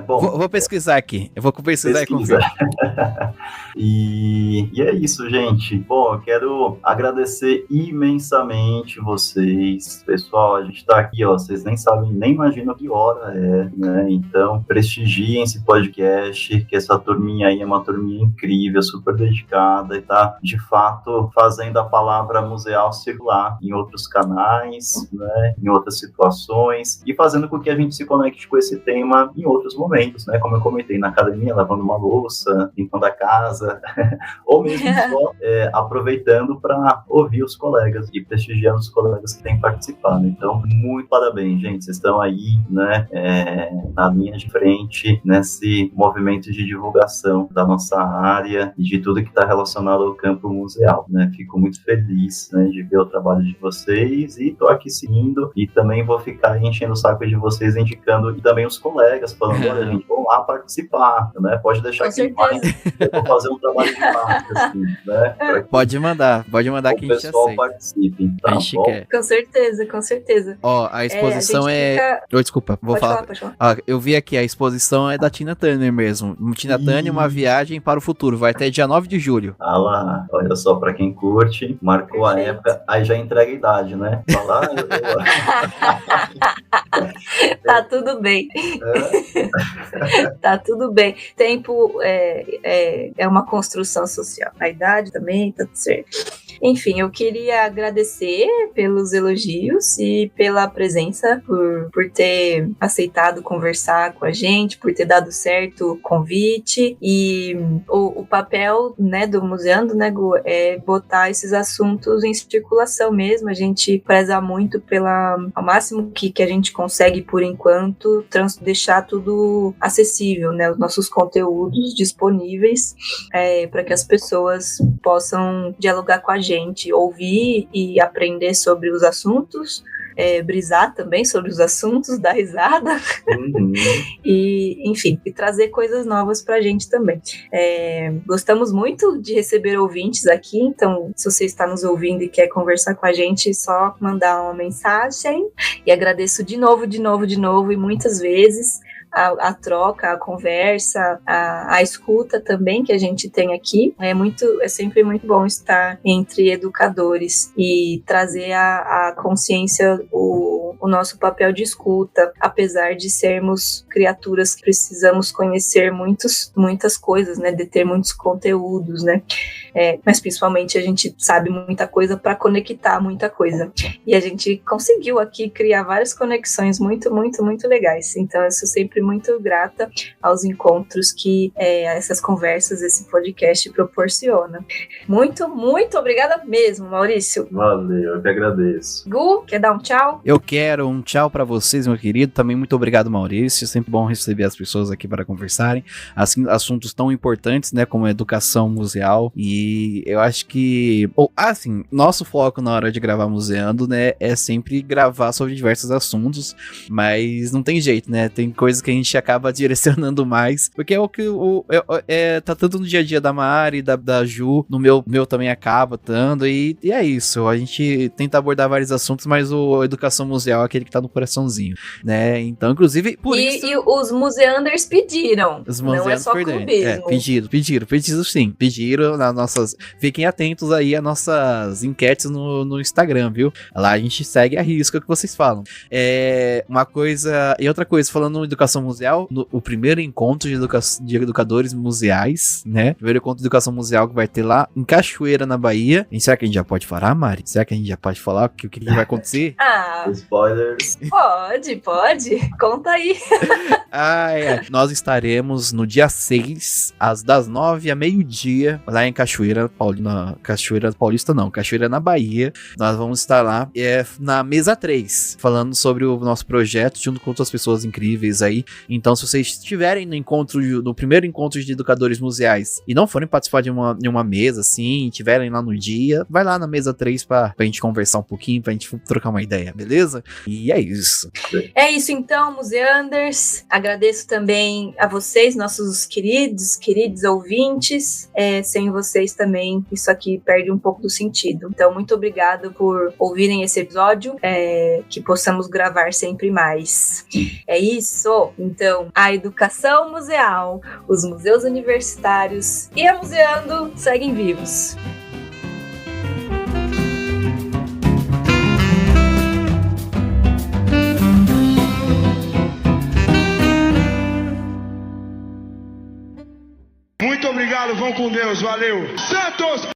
Bom. Vou pesquisar aqui. Eu vou pesquisar e confirmar. E é isso, gente. Bom, eu quero agradecer imensamente vocês. Pessoal, a gente tá aqui, ó, vocês nem sabem, nem imaginam que hora é, né? Então, prestigiem esse podcast, que essa turminha aí é uma turminha incrível, super dedicada e tá, de fato, fazendo a palavra museal circular em outros canais, né? Em outras situações e fazendo com que a gente se conecte com esse tema em outros momentos, né? Como eu comentei, na academia, lavando uma louça, limpando a casa, ou mesmo só aproveitando para ouvir os colegas e prestigiando os colegas que têm participado. Então, muito parabéns, gente. Vocês estão aí, né, na linha de frente, nesse movimento de divulgação da nossa área e de tudo que está relacionado ao campo museal, né? Fico muito feliz, né, de ver o trabalho de vocês e estou aqui seguindo e também vou ficar enchendo o saco de vocês, indicando e também os colegas, falando, olha, gente, vão lá participar, né? Pode deixar aqui mais, eu vou fazer um trabalho de marca, assim, né? Pode mandar que a gente aceita. O pessoal participe, tá bom? Com certeza. Ó, a exposição desculpa, vou falar. Pode falar. Eu vi aqui, a exposição é da Tina Turner mesmo. Tina Turner, uma viagem para o futuro. Vai até dia 9 de julho. Ah lá, olha só, pra quem curte, marcou a época, aí já entrega a idade, né? Falar, Tá tudo bem. Tá tudo bem. Tempo é uma construção social. A idade também, tá tudo certo. Enfim, eu queria agradecer pelos elogios e pela presença, por ter aceitado conversar com a gente, por ter dado certo o convite. E o papel, né, do Museando, né, Gu, é botar esses assuntos em circulação mesmo. A gente preza muito ao máximo que a gente consegue, por enquanto, deixar tudo acessível, né, os nossos conteúdos disponíveis para que as pessoas possam dialogar com a gente, ouvir e aprender sobre os assuntos, brisar também sobre os assuntos, dar risada, e, enfim, e trazer coisas novas pra gente também. Gostamos muito de receber ouvintes aqui, então, se você está nos ouvindo e quer conversar com a gente, é só mandar uma mensagem, e agradeço de novo, e muitas vezes, a troca, a conversa, a escuta também que a gente tem aqui. É sempre muito bom estar entre educadores e trazer a consciência, o nosso papel de escuta, apesar de sermos criaturas que precisamos conhecer muitas coisas, né, de ter muitos conteúdos, né, mas principalmente a gente sabe muita coisa para conectar muita coisa, e a gente conseguiu aqui criar várias conexões muito legais. Então eu sou sempre muito grata aos encontros que essas conversas, esse podcast proporciona. Muito obrigada mesmo, Maurício. Valeu, eu que agradeço. Gu, quer dar um tchau? Eu quero. quero um tchau pra vocês, meu querido. Também muito obrigado, Maurício. Sempre bom receber as pessoas aqui para conversarem. Assim, assuntos tão importantes, né, como a educação museal. E eu acho que... assim, nosso foco na hora de gravar Museando, né, é sempre gravar sobre diversos assuntos. Mas não tem jeito, né? Tem coisas que a gente acaba direcionando mais. Porque é o que tá tanto no dia a dia da Mari, da Ju, no meu também acaba tanto. E é isso. A gente tenta abordar vários assuntos, mas o educação museal é aquele que tá no coraçãozinho, né? Então, inclusive, por isso... E os museanders pediram. Os não é só clubismo. Pediram sim. Pediram nas nossas... Fiquem atentos aí às nossas enquetes no Instagram, viu? Lá a gente segue a risca que vocês falam. Uma coisa... E outra coisa, falando em educação museal, o primeiro encontro de educadores museais, né? Primeiro encontro de educação museal que vai ter lá em Cachoeira, na Bahia. E será que a gente já pode falar, Mari? Será que a gente já pode falar o que vai acontecer? Spoilers. Pode. Conta aí. Nós estaremos no dia 6, das 9 a meio-dia, lá em Cachoeira Paulista não, Cachoeira na Bahia. Nós vamos estar lá na mesa 3, falando sobre o nosso projeto, junto com outras pessoas incríveis aí. Então, se vocês estiverem no primeiro encontro de educadores museais e não forem participar de uma mesa, assim, estiverem lá no dia, vai lá na mesa 3 pra gente conversar um pouquinho, pra gente trocar uma ideia, beleza? E é isso. É isso então, Museanders. Agradeço também a vocês, nossos queridos ouvintes. Sem vocês também, isso aqui perde um pouco do sentido. Então, muito obrigado por ouvirem esse episódio, que possamos gravar sempre mais. É isso. Então, a educação museal, os museus universitários e a Museando seguem vivos. Muito obrigado, vão com Deus, valeu. Santos!